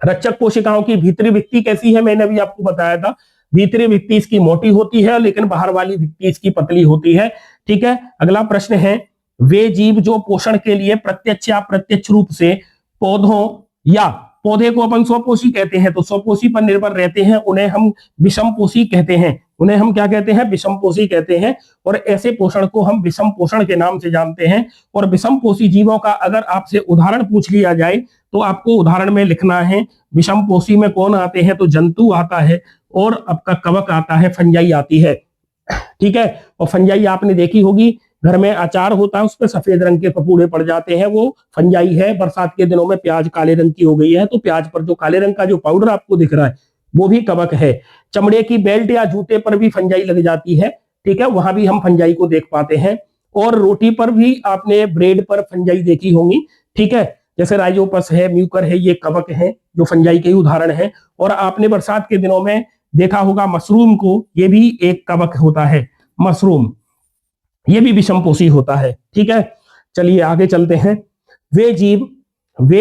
रक्षक कोशिकाओं की भीतरी भित्ति कैसी है, मैंने अभी आपको बताया था, भीतरी भित्ति इसकी मोटी होती है लेकिन बाहर वाली भित्ति इसकी पतली होती है। ठीक है, अगला प्रश्न है, वे जीव जो पोषण के लिए प्रत्यक्ष या अप्रत्यक्ष रूप से पौधों या पौधे को अपन स्वपोषी कहते हैं तो स्वपोषी पर निर्भर रहते हैं, उन्हें हम विषमपोषी कहते हैं। उन्हें हम क्या कहते हैं, विषमपोषी कहते हैं। और ऐसे पोषण को हम विषम पोषण के नाम से जानते हैं। और विषमपोषी जीवों का अगर आपसे उदाहरण पूछ लिया जाए तो आपको उदाहरण में लिखना है, विषमपोषी में कौन आते हैं, तो जंतु आता है और आपका कवक आता है, फंजाई आती है। ठीक है, और फंजाई आपने देखी होगी, घर में अचार होता है उस पर सफेद रंग के पपूड़े पड़ जाते हैं, वो फंजाई है। बरसात के दिनों में प्याज काले रंग की हो गई है तो प्याज पर जो काले रंग का जो पाउडर आपको दिख रहा है वो भी कवक है। चमड़े की बेल्ट या जूते पर भी फंजाई लग जाती है। ठीक है, वहां भी हम फंजाई को देख पाते हैं। और रोटी पर भी आपने ब्रेड पर फंजाई देखी होंगी। ठीक है, जैसे राइजोपस है, म्यूकर है, ये कवक है जो फंजाई के उदाहरण है। और आपने बरसात के दिनों में देखा होगा मशरूम को, ये भी एक कवक होता है, मशरूम ये भी विषमपोषी होता है। ठीक है, चलिए आगे चलते हैं। वे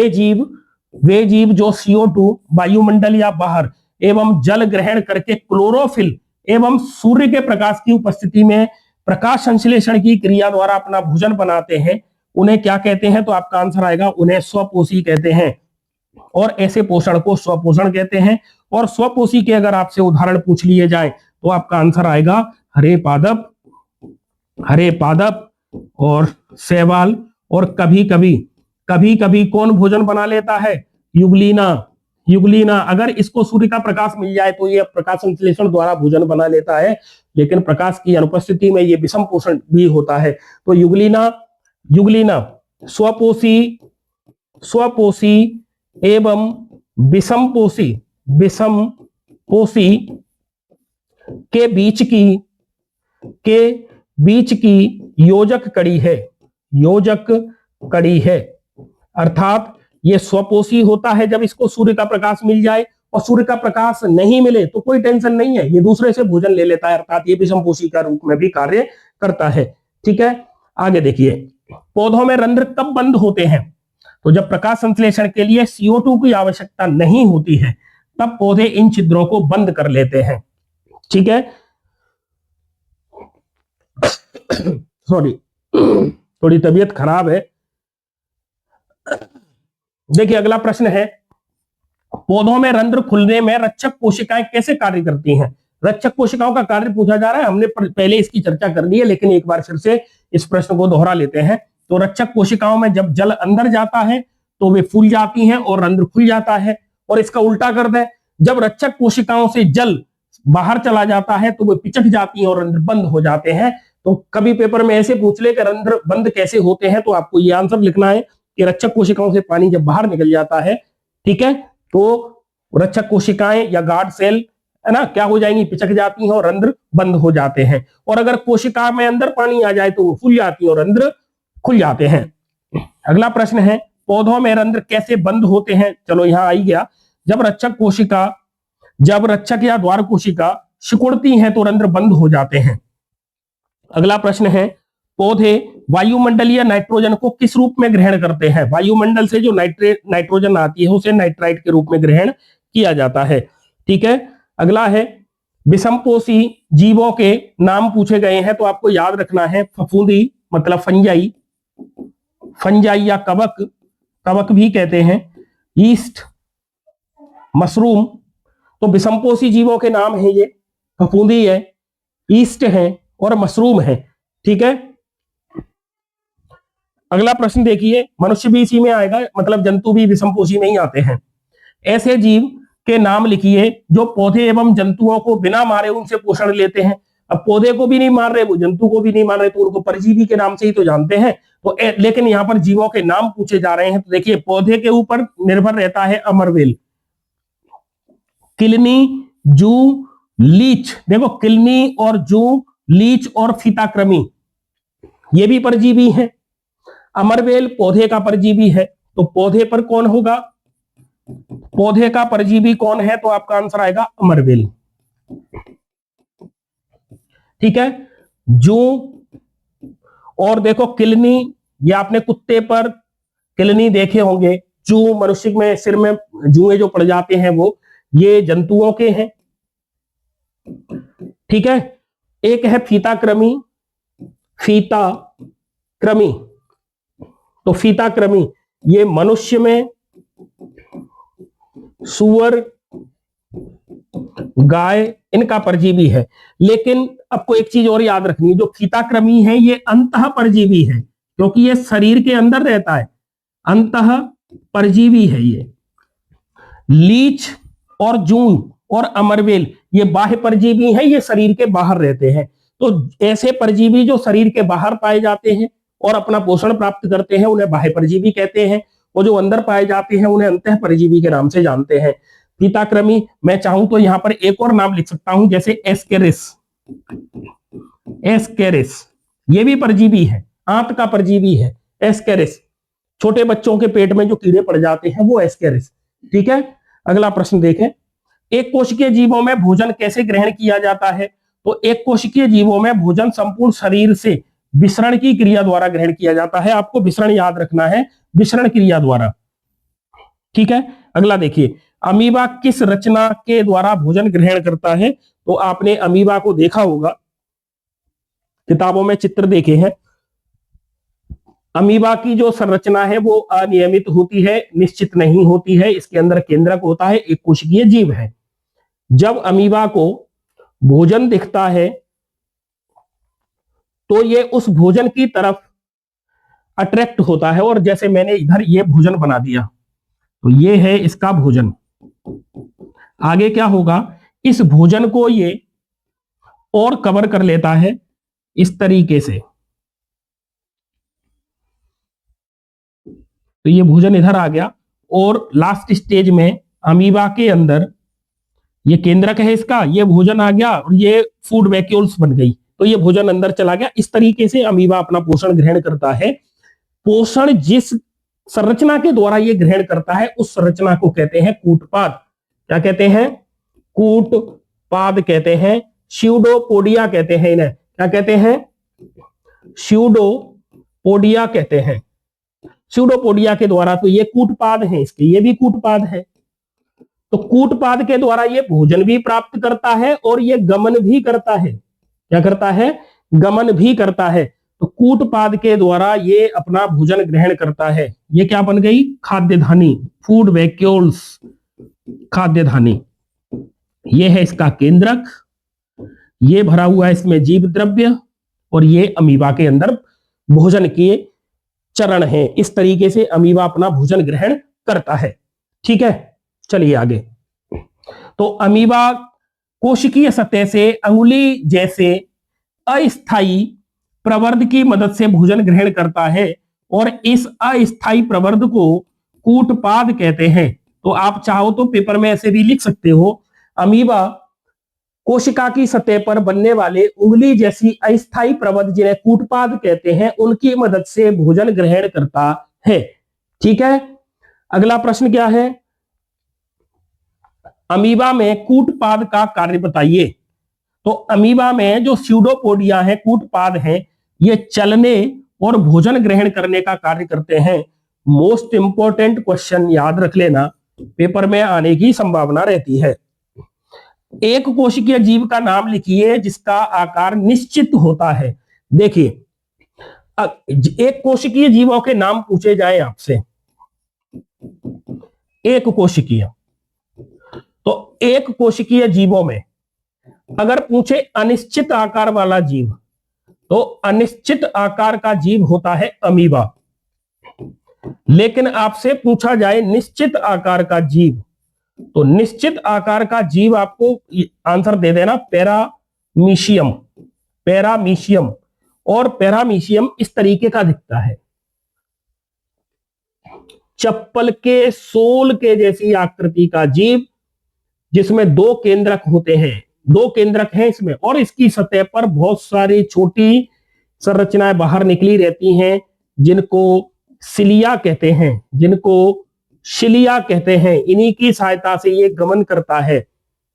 जीव जो CO2 वायुमंडल या बाहर एवं जल ग्रहण करके क्लोरोफिल एवं सूर्य के प्रकाश की उपस्थिति में प्रकाश संश्लेषण की क्रिया द्वारा अपना भोजन बनाते हैं, उन्हें क्या कहते हैं, तो आपका आंसर आएगा उन्हें स्वपोषी कहते हैं। और ऐसे पोषण को स्वपोषण कहते हैं। और स्वपोषी के अगर आपसे उदाहरण पूछ लिए जाए तो आपका आंसर आएगा हरे पादप और शैवाल। और कभी कभी कौन भोजन बना लेता है, युगलीना। अगर इसको सूर्य का प्रकाश मिल जाए तो ये प्रकाश संश्लेषण द्वारा भोजन बना लेता है, लेकिन प्रकाश की अनुपस्थिति में ये विषम पोषण भी होता है। तो युगलीना स्वपोषी एवं विषमपोषी के बीच की योजक कड़ी है। अर्थात ये स्वपोषी होता है जब इसको सूर्य का प्रकाश मिल जाए, और सूर्य का प्रकाश नहीं मिले तो कोई टेंशन नहीं है, ये दूसरे से भोजन ले लेता है, अर्थात ये विषमपोषी का रूप में भी कार्य करता है। ठीक है, आगे देखिए, पौधों में रंध्र कब बंद होते हैं, तो जब प्रकाश संश्लेषण के लिए CO2 की आवश्यकता नहीं होती है तब पौधे इन छिद्रों को बंद कर लेते हैं। ठीक है, सॉरी थोड़ी तबीयत खराब है। देखिए अगला प्रश्न है, पौधों में रंध्र खुलने में रक्षक कोशिकाएं कैसे कार्य करती हैं। रक्षक कोशिकाओं का कार्य पूछा जा रहा है, हमने पहले इसकी चर्चा कर ली है लेकिन एक बार फिर से इस प्रश्न को दोहरा लेते हैं। तो रक्षक कोशिकाओं में जब जल अंदर जाता है तो वे फूल जाती हैं और रंध्र खुल जाता है। और इसका उल्टा कर दें, जब रक्षक कोशिकाओं से जल बाहर चला जाता है तो वे पिचक जाती हैं और रंध्र बंद हो जाते हैं। तो कभी पेपर में ऐसे पूछ ले कि रंध्र बंद कैसे होते हैं, तो आपको ये आंसर लिखना है कि रक्षक कोशिकाओं से पानी जब बाहर निकल जाता है, ठीक है, तो रक्षक कोशिकाएं या गार्ड सेल है ना क्या हो जाएंगी, पिचक जाती हैं और रंध्र बंद हो जाते हैं। और अगर कोशिका में अंदर पानी आ जाए तो वो फूल जाती है और रंध्र खुल जाते हैं। अगला प्रश्न है, पौधों में रंध्र कैसे बंद होते हैं। चलो यहां आई गया, जब रक्षक या द्वार कोशिका सिकुड़ती हैं तो रंध्र बंद हो जाते हैं। अगला प्रश्न है, पौधे वायुमंडलीय नाइट्रोजन को किस रूप में ग्रहण करते हैं। वायुमंडल से जो नाइट्रोजन आती है उसे नाइट्राइट के रूप में ग्रहण किया जाता है। ठीक है, अगला है, विषमपोषी जीवों के नाम पूछे गए हैं तो आपको याद रखना है, फफूंदी मतलब फंजाई या कवक भी कहते हैं, ईस्ट, मशरूम। तो विषमपोषी जीवों के नाम है ये, फफूंदी है, ईस्ट है और मशरूम है। ठीक है, अगला प्रश्न देखिए, मनुष्य भी इसी में आएगा, मतलब जंतु भी विषमपोषी में ही आते हैं। ऐसे जीव के नाम लिखिए जो पौधे एवं जंतुओं को बिना मारे उनसे पोषण लेते हैं। अब पौधे को भी नहीं मार रहे, वो जंतु को भी नहीं मार रहे, तो उनको परजीवी के नाम से ही तो जानते हैं। तो लेकिन यहाँ पर जीवों के नाम पूछे जा रहे हैं। तो देखिए, पौधे के ऊपर निर्भर रहता है अमरवेल, किलनी जू, लीच, देखो किलनी और जू, लीच और फीताकृमि ये भी परजीवी हैं। अमरवेल पौधे का परजीवी है, तो पौधे पर कौन होगा, पौधे का परजीवी कौन है, तो आपका आंसर आएगा अमरवेल। ठीक है, जू और देखो किलनी, ये आपने कुत्ते पर किलनी देखे होंगे। जू मनुष्य में सिर में जुए जो पड़ जाते हैं वो ये जंतुओं के हैं। ठीक है, एक है फीताकृमि, फीताकृमि, तो फीताकृमि ये मनुष्य में, सुअर, गाय इनका परजीवी है। लेकिन आपको एक चीज और याद रखनी है, जो फीताकृमि है ये अंतः परजीवी है, क्योंकि ये शरीर के अंदर रहता है, अंतः परजीवी है ये। लीच और जून और अमरवेल ये बाह्य परजीवी हैं, ये शरीर के बाहर रहते हैं। तो ऐसे परजीवी जो शरीर के बाहर पाए जाते हैं और अपना पोषण प्राप्त करते हैं उन्हें बाह्य परजीवी कहते हैं, और जो अंदर पाए जाते हैं उन्हें अंतः परजीवी के नाम से जानते हैं। फीताकृमि, मैं चाहूं तो यहां पर एक और नाम लिख सकता हूं, जैसे एस्केरिस, एस्केरिस ये भी परजीवी है, आंत का परजीवी है एस्केरिस। छोटे बच्चों के पेट में जो कीड़े पड़ जाते हैं वो एस्केरिस। ठीक है, अगला प्रश्न देखें, एक कोशिकीय जीवों में भोजन कैसे ग्रहण किया जाता है, तो एक कोशिकीय जीवों में भोजन संपूर्ण शरीर से विसरण की क्रिया द्वारा ग्रहण किया जाता है। आपको विसरण याद रखना है, विसरण क्रिया द्वारा। ठीक है, अगला देखिए, अमीबा किस रचना के द्वारा भोजन ग्रहण करता है, तो आपने अमीबा को देखा होगा, किताबों में चित्र देखे हैं। अमीबा की जो संरचना है वो अनियमित होती है, निश्चित नहीं होती है, इसके अंदर केंद्रक होता है, एक कोशिकीय जीव है। जब अमीबा को भोजन दिखता है तो ये उस भोजन की तरफ अट्रैक्ट होता है, और जैसे मैंने इधर ये भोजन बना दिया तो ये है इसका भोजन। आगे क्या होगा, इस भोजन को ये और कवर कर लेता है इस तरीके से, तो ये भोजन इधर आ गया, और लास्ट स्टेज में अमीबा के अंदर ये केंद्रक है इसका, ये भोजन आ गया और ये फूड वैक्यूल्स बन गई, तो ये भोजन अंदर चला गया। इस तरीके से अमीबा अपना पोषण ग्रहण करता है। पोषण जिस संरचना के द्वारा ये ग्रहण करता है उस संरचना को कहते हैं कूटपाद। क्या कहते हैं, कूटपाद कहते हैं। स्यूडोपोडिया कहते हैं इन्हें, क्या कहते हैं, स्यूडोपोडिया कहते हैं। स्यूडोपोडिया के द्वारा, तो ये कूटपाद है इसके, ये भी कूटपाद है। तो कूटपाद के द्वारा ये भोजन भी प्राप्त करता है और ये गमन भी करता है। क्या करता है, गमन भी करता है। तो कूटपाद के द्वारा ये अपना भोजन ग्रहण करता है। ये क्या बन गई, खाद्यधानी, फूड वैक्यूल्स, खाद्यधानी। ये है इसका केंद्रक, ये भरा हुआ है इसमें जीव द्रव्य, और ये अमीबा के अंदर भोजन के चरण है। इस तरीके से अमीबा अपना भोजन ग्रहण करता है। ठीक है, चलिए आगे। तो अमीबा कोशिकीय सतह से अंगुली जैसे अस्थायी प्रवर्ध की मदद से भोजन ग्रहण करता है, और इस अस्थायी प्रवर्ध को कूटपाद कहते हैं। तो आप चाहो तो पेपर में ऐसे भी लिख सकते हो, अमीबा कोशिका की सतह पर बनने वाले उंगली जैसी अस्थायी प्रवर्ध जिन्हें कूटपाद कहते हैं उनकी मदद से भोजन ग्रहण करता है। ठीक है, अगला प्रश्न क्या है, अमीबा में कूटपाद का कार्य बताइए। तो अमीबा में जो स्यूडोपोडिया है, कूटपाद है, ये चलने और भोजन ग्रहण करने का कार्य करते हैं। मोस्ट इंपॉर्टेंट क्वेश्चन याद रख लेना, पेपर में आने की संभावना रहती है। एक कोशिकीय जीव का नाम लिखिए जिसका आकार निश्चित होता है। देखिए, एक कोशिकीय जीवों के नाम पूछे जाए आपसे, एक कोशिकीय, तो एक कोशिकीय जीवों में अगर पूछे अनिश्चित आकार वाला जीव, तो अनिश्चित आकार का जीव होता है अमीबा। लेकिन आपसे पूछा जाए निश्चित आकार का जीव, तो निश्चित आकार का जीव आपको आंसर दे देना पैरामीशियम, पैरामीशियम। और पैरामीशियम इस तरीके का दिखता है, चप्पल के सोल के जैसी आकृति का जीव जिसमें दो केंद्रक होते हैं, दो केंद्रक हैं इसमें, और इसकी सतह पर बहुत सारी छोटी संरचनाएं बाहर निकली रहती हैं जिनको सिलिया कहते हैं, जिनको शिलिया कहते हैं। इन्हीं की सहायता से ये गमन करता है,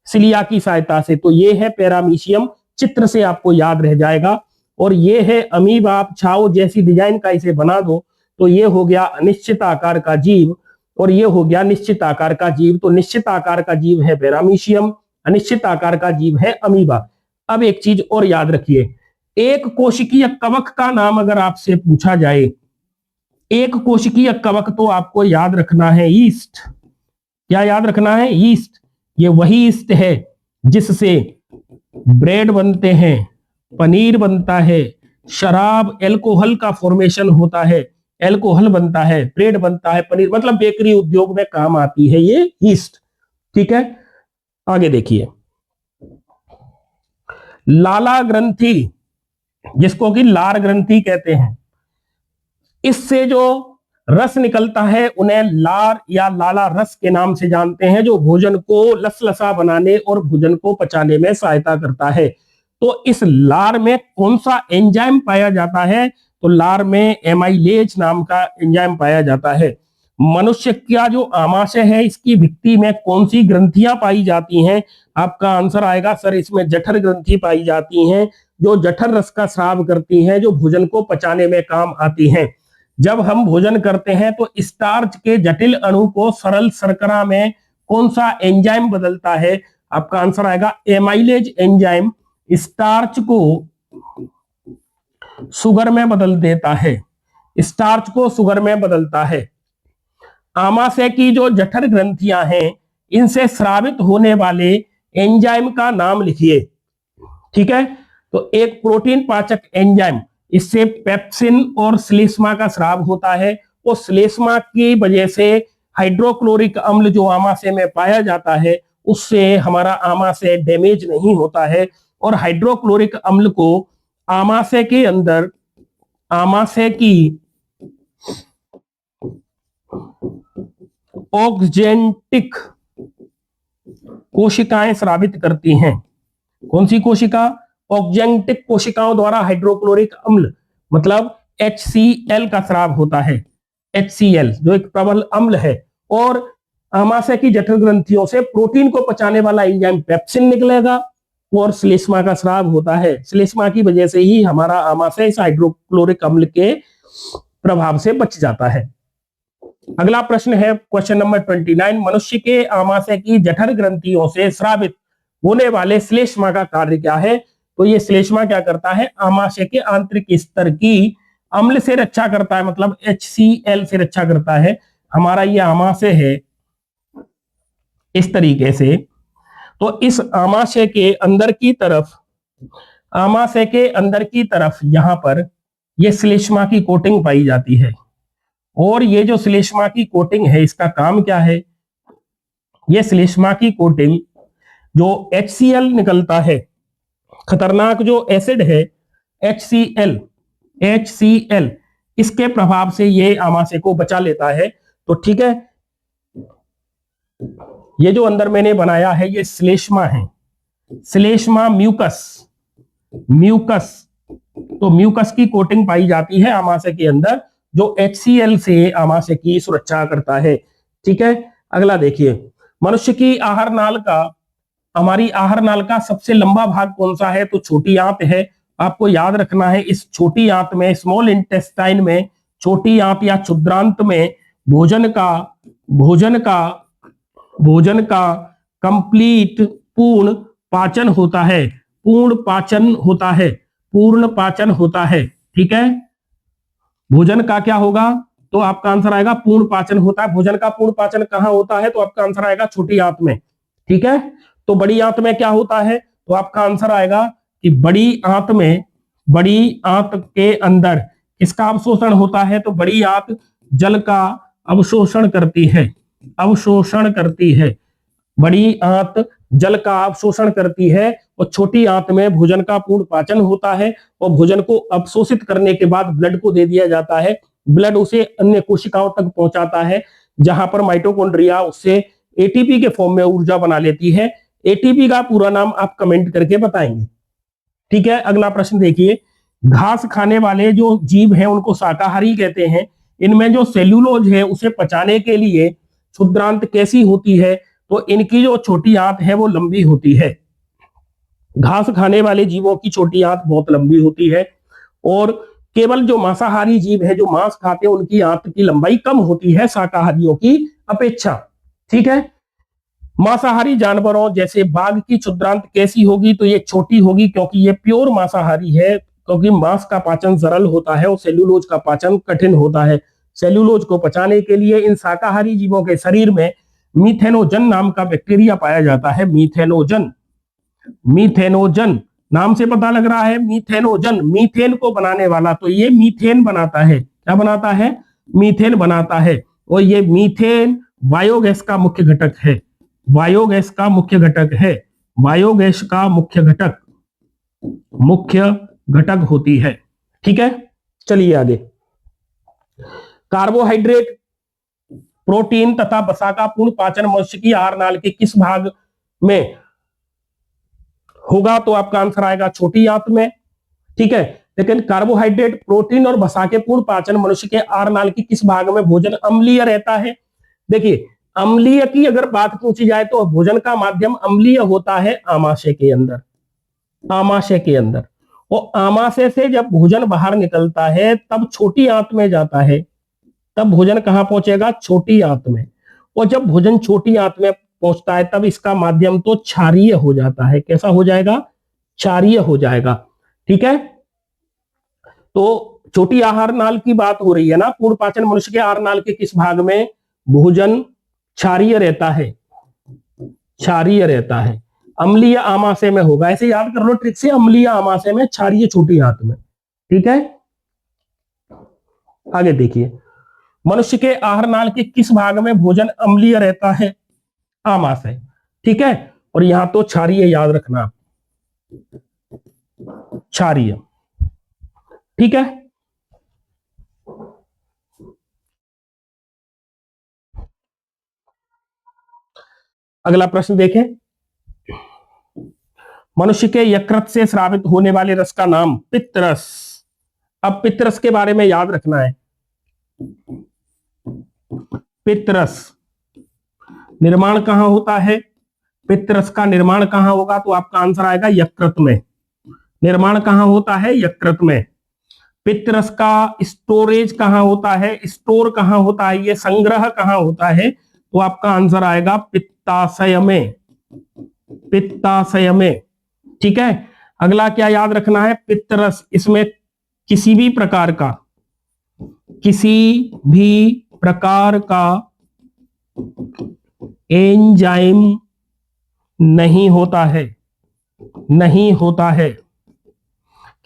सिलिया की सहायता से। तो ये है पैरामीशियम, चित्र से आपको याद रह जाएगा। और ये है अमीबा, आप छाव जैसी डिजाइन का इसे बना दो तो ये हो गया अनिश्चित आकार का जीव, और ये हो गया निश्चित आकार का जीव। तो निश्चित आकार का जीव है पैरामीशियम, अनिश्चित आकार का जीव है अमीबा। अब एक चीज और याद रखिए, एक कोशिकीय कवक का नाम अगर आपसे पूछा जाए, एक कोशिकीय कवक, तो आपको याद रखना है ईस्ट। क्या याद रखना है? ईस्ट। ये वही ईस्ट है जिससे ब्रेड बनते हैं, पनीर बनता है, शराब एल्कोहल का फॉर्मेशन होता है, एल्कोहल बनता है, ब्रेड बनता है, पनीर, मतलब बेकरी उद्योग में काम आती है ये ईस्ट। ठीक है, आगे देखिए, लाला ग्रंथि, जिसको कि लार ग्रंथि कहते हैं, इससे जो रस निकलता है उन्हें लार या लाला रस के नाम से जानते हैं, जो भोजन को लसलसा बनाने और भोजन को पचाने में सहायता करता है। तो इस लार में कौन सा एंजाइम पाया जाता है? तो लार में एमाइलेज नाम का एंजाइम पाया जाता है। मनुष्य का जो आमाशय है, इसकी भित्ति में कौन सी ग्रंथियां पाई जाती हैं? आपका आंसर आएगा सर इसमें जठर ग्रंथि पाई जाती हैं, जो जठर रस का स्राव करती हैं, जो भोजन को पचाने में काम आती हैं। जब हम भोजन करते हैं तो स्टार्च के जटिल अणु को सरल शर्करा में कौन सा एंजाइम बदलता है? आपका आंसर आएगा एमाइलेज एंजाइम स्टार्च को शुगर में बदल देता है, स्टार्च को शुगर में बदलता है। आमाशय की जो जठर ग्रंथियां हैं, इनसे स्रावित होने वाले एंजाइम का नाम लिखिए। ठीक है, तो एक प्रोटीन पाचक एंजाइम, इससे पेप्सिन और श्लेष्मा का स्राव होता है, और श्लेष्मा की वजह से हाइड्रोक्लोरिक अम्ल जो आमाशय में पाया जाता है, उससे हमारा आमाशय डैमेज नहीं होता है। और हाइड्रोक्लोरिक अम्ल को आमाशय के अंदर, आमाशय की ऑक्जेंटिक कोशिकाएं स्रावित करती हैं। कौन सी कोशिका? ऑक्जेंटिक कोशिकाओं द्वारा हाइड्रोक्लोरिक अम्ल मतलब HCl का स्राव होता है। HCl जो एक प्रबल अम्ल है, और आमाशय की जठर ग्रंथियों से प्रोटीन को पचाने वाला एंजाइम पेप्सिन निकलेगा, और श्लेष्मा का स्राव होता है। श्लेष्मा की वजह से ही हमारा आमाशय इस हाइड्रोक्लोरिक अम्ल के प्रभाव से बच जाता है। अगला प्रश्न है क्वेश्चन नंबर 29, मनुष्य के आमाशय की जठर ग्रंथियों से स्रावित होने वाले श्लेष्मा का कार्य क्या है? तो ये श्लेष्मा क्या करता है? आमाशय के आंतरिक स्तर की अम्ल से रक्षा करता है, मतलब HCl से रक्षा करता है। हमारा ये आमाशय है इस तरीके से, तो इस आमाशय के अंदर की तरफ, आमाशय के अंदर की तरफ यहां पर ये श्लेष्मा की कोटिंग पाई जाती है। और ये जो श्लेष्मा की कोटिंग है, इसका काम क्या है? ये श्लेष्मा की कोटिंग जो HCl निकलता है, खतरनाक जो एसिड है HCl, इसके प्रभाव से ये आमाशय को बचा लेता है। तो ठीक है, ये जो अंदर मैंने बनाया है ये श्लेष्मा है, श्लेष्मा म्यूकस, तो म्यूकस की कोटिंग पाई जाती है आमाशय के अंदर, जो HCl से आमाशय की सुरक्षा करता है। ठीक है, अगला देखिए, मनुष्य की आहार नाल का, हमारी आहार नाल का सबसे लंबा भाग कौन सा है? तो छोटी आंत है। आपको याद रखना है, इस छोटी आंत में, स्मॉल इंटेस्टाइन में, छोटी आंत या क्षुद्रांत में भोजन का कंप्लीट पूर्ण पाचन होता है, पूर्ण पाचन होता है। ठीक है, भोजन का क्या होगा? तो आपका आंसर आएगा पूर्ण पाचन होता है। भोजन का पूर्ण पाचन कहां होता है? तो आपका आंसर आएगा छोटी आंत में। ठीक है, तो बड़ी आंत में क्या होता है? तो आपका आंसर आएगा कि बड़ी आंत के अंदर किसका अवशोषण होता है? तो बड़ी आंत जल का अवशोषण करती है, बड़ी आंत जल का अवशोषण करती है, और छोटी आंत में भोजन का पूर्ण पाचन होता है, और भोजन को अवशोषित करने के बाद ब्लड को दे दिया जाता है। ब्लड उसे अन्य कोशिकाओं तक पहुंचाता है, जहां पर माइटोकॉन्ड्रिया उससे एटीपी के फॉर्म में ऊर्जा बना लेती है। एटीपी का पूरा नाम आप कमेंट करके बताएंगे। ठीक है, अगला प्रश्न देखिए, घास खाने वाले जो जीव हैं उनको शाकाहारी कहते हैं। इनमें जो सेल्यूलोज है उसे पचाने के लिए क्षुद्रांत कैसी होती है? तो इनकी जो छोटी आंत है वो लंबी होती है। घास खाने वाले जीवों की छोटी आंत बहुत लंबी होती है, और केवल जो मांसाहारी जीव है जो मांस खाते हैं उनकी आंत की लंबाई कम होती है शाकाहारियों की अपेक्षा। ठीक है, मांसाहारी जानवरों जैसे बाघ की क्षुद्रांत कैसी होगी? तो ये छोटी होगी, क्योंकि ये प्योर मांसाहारी है, क्योंकि मांस का पाचन सरल होता है और सेल्यूलोज का पाचन कठिन होता है। सेल्यूलोज को पचाने के लिए इन शाकाहारी जीवों के शरीर में मीथेनोजन नाम का बैक्टीरिया पाया जाता है। मीथेनोजन, मीथेनोजन नाम से पता लग रहा है, मीथेनोजन मीथेन को बनाने वाला, तो ये मीथेन बनाता है। क्या बनाता है? मीथेन बनाता है। और ये मीथेन बायोगैस का मुख्य घटक है। बायोगैस का मुख्य घटक है। बायोगैस का मुख्य घटक होती है। ठीक है, चलिए आगे। कार्बोहाइड्रेट, प्रोटीन तथा वसा का पूर्ण पाचन मनुष्य की आहार नाल के किस भाग में होगा? तो आपका आंसर आएगा छोटी आंत में। ठीक है, लेकिन कार्बोहाइड्रेट, प्रोटीन और वसा के पूर्ण पाचन मनुष्य के आहार नाल की किस भाग में भोजन अम्लीय रहता है? देखिए, अम्लीय की अगर बात पूछी जाए तो भोजन का माध्यम अम्लीय होता है आमाशय के अंदर। आमाशय के अंदर, और आमाशय से जब भोजन बाहर निकलता है तब छोटी आंत में जाता है। तब भोजन कहां पहुंचेगा? छोटी आंत में। और जब भोजन छोटी आंत में पहुंचता है तब इसका माध्यम तो क्षारीय हो जाता है। कैसा हो जाएगा? क्षारीय हो जाएगा। ठीक है, तो छोटी आहार नाल की बात हो रही है ना। पूर्ण पाचन मनुष्य के आहार नाल के किस भाग में भोजन क्षारीय रहता है? क्षारीय रहता है। अम्लीय आमाशय में होगा। ऐसे याद कर लो ट्रिक से, अम्लीय आमाशय में, क्षारीय छोटी आंत में। ठीक है, आगे देखिए, मनुष्य के आहार नाल के किस भाग में भोजन अम्लीय रहता है? आमाशय। ठीक है, और यहां तो क्षारीय याद रखना, क्षारीय। ठीक है, अगला प्रश्न देखें, मनुष्य के यकृत से स्रावित होने वाले रस का नाम? पित्तरस। अब पित्तरस के बारे में याद रखना है। पित्तरस निर्माण कहां होता है? पित्तरस का निर्माण कहां होगा? तो आपका आंसर आएगा यकृत में। निर्माण कहां होता है? यकृत में। पित्तरस का स्टोरेज कहां होता है? स्टोर कहां होता है? ये संग्रह कहां होता है? तो आपका आंसर आएगा पित्ताशय में। पित्ताशय में। ठीक है, अगला क्या याद रखना है? पित्तरस, इसमें किसी भी प्रकार का एंजाइम नहीं होता है। नहीं होता है।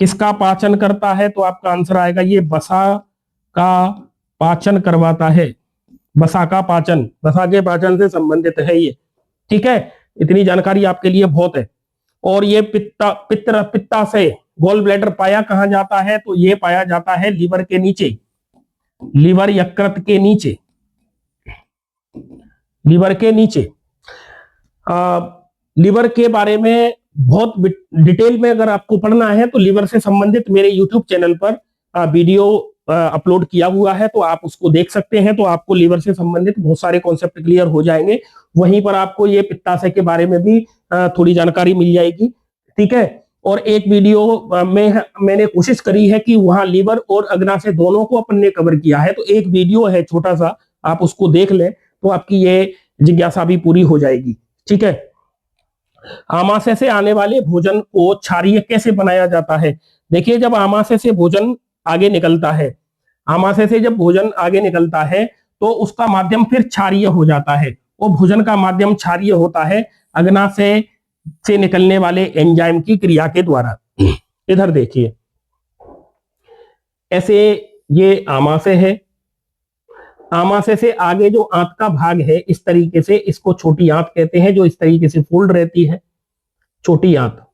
किसका पाचन करता है? तो आपका आंसर आएगा ये वसा का पाचन करवाता है। वसा का पाचन, वसा के पाचन से संबंधित है ये। ठीक है, इतनी जानकारी आपके लिए बहुत है। और ये पित्ताशय, गोल ब्लैडर पाया कहां जाता है? तो ये पाया जाता है लीवर के नीचे। लीवर, यकृत के नीचे। लीवर के नीचे। लीवर के बारे में बहुत डिटेल में अगर आपको पढ़ना है तो लीवर से संबंधित मेरे यूट्यूब चैनल पर वीडियो अपलोड किया हुआ है, तो आप उसको देख सकते हैं। तो आपको लीवर से संबंधित बहुत सारे कॉन्सेप्ट क्लियर हो जाएंगे। वहीं पर आपको ये पित्ताशय के बारे में भी थोड़ी जानकारी मिल जाएगी। ठीक है, और एक वीडियो में मैंने कोशिश करी है कि वहां लीवर और अग्नाशय दोनों को अपन ने कवर किया है। तो एक वीडियो है छोटा सा, आप उसको देख लें तो आपकी ये जिज्ञासा भी पूरी हो जाएगी। ठीक है, आमाशय से आने वाले भोजन को क्षारीय कैसे बनाया जाता है? देखिए, जब आमाशय से भोजन आगे निकलता है, आमाशय से जब भोजन आगे निकलता है तो उसका माध्यम फिर क्षारीय हो जाता है। वो भोजन का माध्यम क्षारीय होता है अग्नाशय से निकलने वाले एंजाइम की क्रिया के द्वारा। इधर देखिए, ऐसे ये आमाशय है। आमाशय से आगे जो आंत का भाग है इस तरीके से, इसको छोटी आंत कहते हैं, जो इस तरीके से फोल्ड रहती है, छोटी आंत।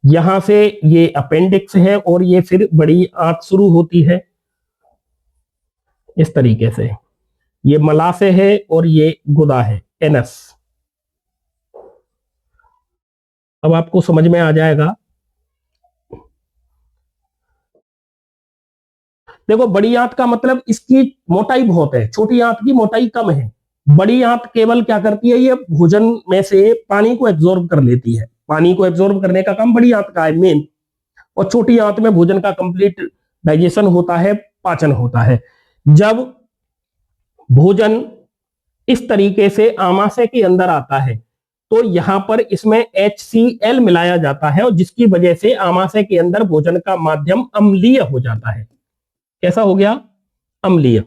यहां से ये अपेंडिक्स है और ये फिर बड़ी आंत शुरू होती है इस तरीके से। ये मलाशय है और ये गुदा है, एनस। अब आपको समझ में आ जाएगा। देखो बड़ी आंत का मतलब इसकी मोटाई बहुत है, छोटी आंत की मोटाई कम है। बड़ी आंत केवल क्या करती है, ये भोजन में से पानी को एब्जॉर्ब कर लेती है, पानी को एब्जॉर्ब करने का काम बड़ी आंत का है मेन। और छोटी आंत में भोजन का कंप्लीट डाइजेशन होता है, पाचन होता है। जब भोजन इस तरीके से आमाशय के अंदर आता है तो यहां पर इसमें HCl मिलाया जाता है, और जिसकी वजह से आमाशय के अंदर भोजन का माध्यम अम्लीय हो जाता है। कैसा हो गया? अम्लीय।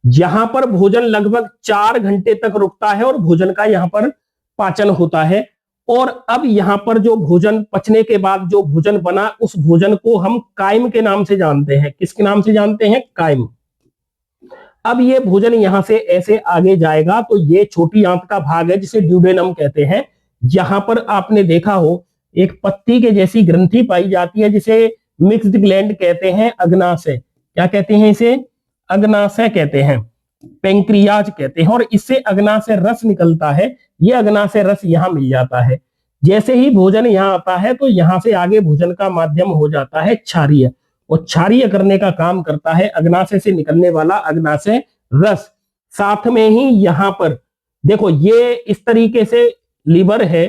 जहां पर भोजन लगभग 4 घंटे तक रुकता है और भोजन का यहां पर पाचन होता है। और अब यहां पर जो भोजन पचने के बाद जो भोजन बना, उस भोजन को हम कायम के नाम से जानते हैं। किसके नाम से जानते हैं? कायम। अब ये भोजन यहां से ऐसे आगे जाएगा तो ये छोटी आंत का भाग है जिसे ड्यूडेनम कहते हैं। यहां पर आपने देखा हो एक पत्ती के जैसी ग्रंथि पाई जाती है जिसे मिक्स्ड ग्लैंड कहते हैं, अग्नाशय। क्या कहते हैं इसे? अग्नाशय कहते हैं, पेंक्रियाज कहते हैं। और इससे अग्नाशय रस निकलता है, ये अग्नाशय रस यहां मिल जाता है। जैसे ही भोजन यहां आता है तो यहां से आगे भोजन का माध्यम हो जाता है क्षारीय, और क्षारीय करने का काम करता है अग्नाशय से निकलने वाला अग्नाशय रस। साथ में ही यहां पर देखो ये इस तरीके से लीवर है,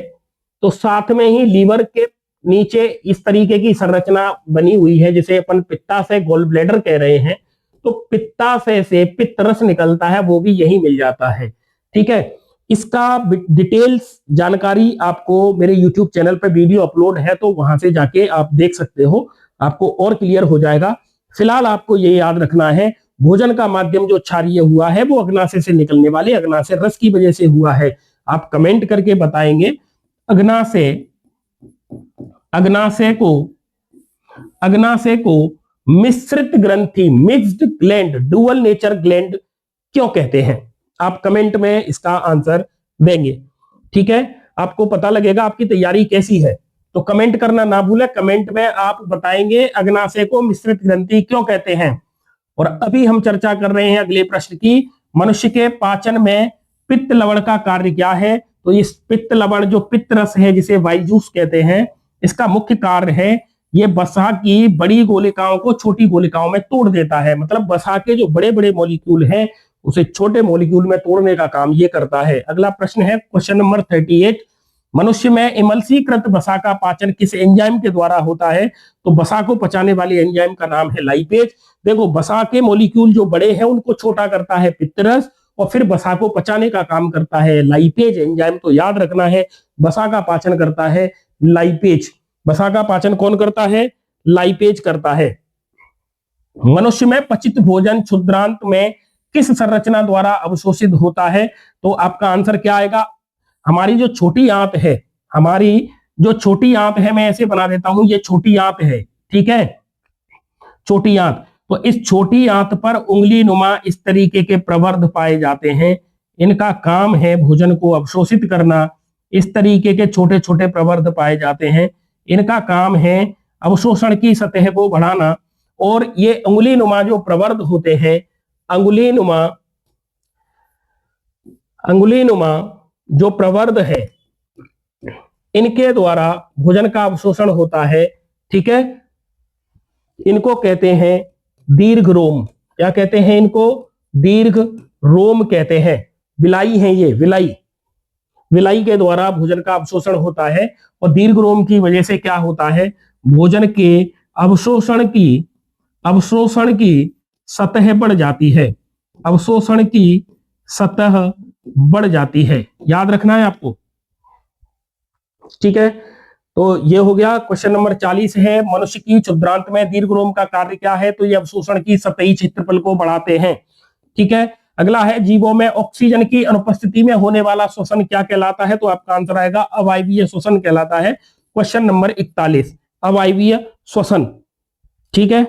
तो साथ में ही लीवर के नीचे इस तरीके की संरचना बनी हुई है जिसे अपन पित्ताशय गॉल ब्लैडर कह रहे हैं। तो पित्ताशय से पित्त रस निकलता है, वो भी यही मिल जाता है। ठीक है, इसका डिटेल्स जानकारी आपको मेरे YouTube चैनल पर वीडियो अपलोड है, तो वहां से जाके आप देख सकते हो, आपको और क्लियर हो जाएगा। फिलहाल आपको ये याद रखना है, भोजन का माध्यम जो क्षारीय हुआ है वो अग्नाशय से निकलने वाले अग्नाशय रस की वजह से हुआ है। आप कमेंट करके बताएंगे अग्नाशय को मिश्रित ग्रंथि, mixed gland, dual nature gland क्यों कहते हैं? आप कमेंट में इसका आंसर देंगे। ठीक है, आपको पता लगेगा आपकी तैयारी कैसी है। तो कमेंट करना ना भूलें, कमेंट में आप बताएंगे अग्नाशय को मिश्रित ग्रंथि क्यों कहते हैं। और अभी हम चर्चा कर रहे हैं अगले प्रश्न की, मनुष्य के पाचन में पित्त लवण का कार्य क्या है? तो इस पित्त लवण जो पित्त रस है जिसे वाइजूस कहते हैं, इसका मुख्य कार्य है ये वसा की बड़ी गोलिकाओं को छोटी गोलिकाओं में तोड़ देता है। मतलब वसा के जो बड़े बड़े मॉलिक्यूल हैं उसे छोटे मॉलिक्यूल में तोड़ने का काम ये करता है। अगला प्रश्न है क्वेश्चन नंबर 38, मनुष्य में इमल्सीकृत वसा का पाचन किस एंजाइम के द्वारा होता है? तो वसा को पचाने वाली एंजाइम का नाम है लाइपेज। देखो वसा के मॉलिक्यूल जो बड़े हैं उनको छोटा करता है पित्तरस, और फिर वसा को पचाने का काम करता है लाइपेज एंजाइम। तो याद रखना है, वसा का पाचन करता है लाइपेज। वसा का पाचन कौन करता है? लाइपेज करता है। मनुष्य में पचित भोजन क्षुद्रांत में किस संरचना द्वारा अवशोषित होता है? तो आपका आंसर क्या आएगा? हमारी जो छोटी आंत है, मैं ऐसे बना देता हूं, ये छोटी आंत है। ठीक है, छोटी आंत। तो इस छोटी आंत पर उंगली नुमा इस तरीके के प्रवर्ध पाए जाते हैं, इनका काम है भोजन को अवशोषित करना। इस तरीके के छोटे छोटे प्रवर्ध पाए जाते हैं, इनका काम है अवशोषण की सतह को बढ़ाना। और ये उंगली नुमा जो प्रवर्ध होते हैं, अंगुली नुमा जो प्रवर्ध है, इनके द्वारा भोजन का अवशोषण होता है। ठीक है, इनको कहते हैं दीर्घ रोम। क्या कहते हैं इनको? दीर्घ रोम कहते हैं। विलाई है ये, विलाई के द्वारा भोजन का अवशोषण होता है। और दीर्घ रोम की वजह से क्या होता है? भोजन के अवशोषण की सतह बढ़ जाती है, अवशोषण की सतह बढ़ जाती है। याद रखना है आपको। ठीक है, तो ये हो गया। क्वेश्चन नंबर 40 है, मनुष्य की क्षुद्रांत में दीर्घ रोम का कार्य क्या है? तो ये अवशोषण की सतही क्षेत्रफल को बढ़ाते हैं। ठीक है, अगला है, जीवों में ऑक्सीजन की अनुपस्थिति में होने वाला श्वसन क्या कहलाता है? तो आपका आंसर आएगा अवायवीय श्वसन कहलाता है। क्वेश्चन नंबर 41, अवायवीय श्वसन। ठीक है,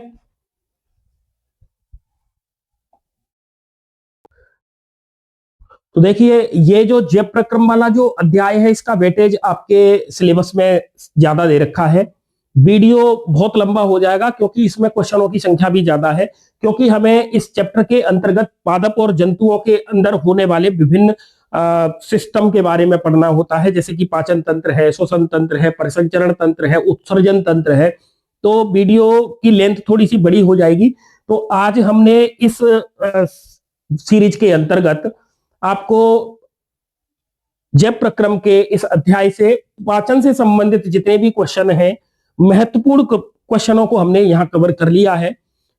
तो देखिए ये जो जैव प्रक्रम वाला जो अध्याय है, इसका वेटेज आपके सिलेबस में ज्यादा दे रखा है। वीडियो बहुत लंबा हो जाएगा क्योंकि इसमें क्वेश्चनों की संख्या भी ज्यादा है, क्योंकि हमें इस चैप्टर के अंतर्गत पादप और जंतुओं के अंदर होने वाले विभिन्न सिस्टम के बारे में पढ़ना होता है, जैसे कि पाचन तंत्र है, श्वसन तंत्र है, परिसंचरण तंत्र है, उत्सर्जन तंत्र है, तो वीडियो की लेंथ थोड़ी सी बड़ी हो जाएगी। तो आज हमने इस सीरीज के अंतर्गत आपको जैव प्रक्रम के इस अध्याय से पाचन से संबंधित जितने भी क्वेश्चन हैं, महत्वपूर्ण क्वेश्चनों को हमने यहां कवर कर लिया है।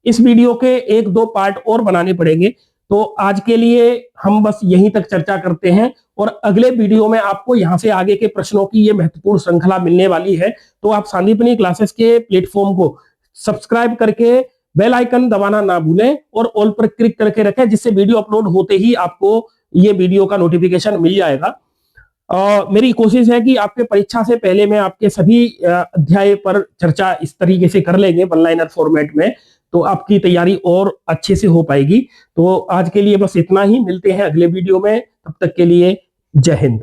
इस वीडियो के एक दो पार्ट और बनाने पड़ेंगे, तो आज के लिए हम बस यहीं तक चर्चा करते हैं और अगले वीडियो में आपको यहां से आगे के प्रश्नों की ये महत्वपूर्ण श्रृंखला मिलने वाली है। तो आप संदीपनी क्लासेस के प्लेटफॉर्म को सब्सक्राइब करके बेल आइकन दबाना ना भूलें और ऑल पर क्लिक करके रखें, जिससे वीडियो अपलोड होते ही आपको ये वीडियो का नोटिफिकेशन मिल जाएगा। मेरी कोशिश है कि आपके परीक्षा से पहले मैं आपके सभी अध्याय पर चर्चा इस तरीके से कर लेंगे वन लाइनर फॉर्मेट में, तो आपकी तैयारी और अच्छे से हो पाएगी। तो आज के लिए बस इतना ही, मिलते हैं अगले वीडियो में, तब तक के लिए जय हिंद।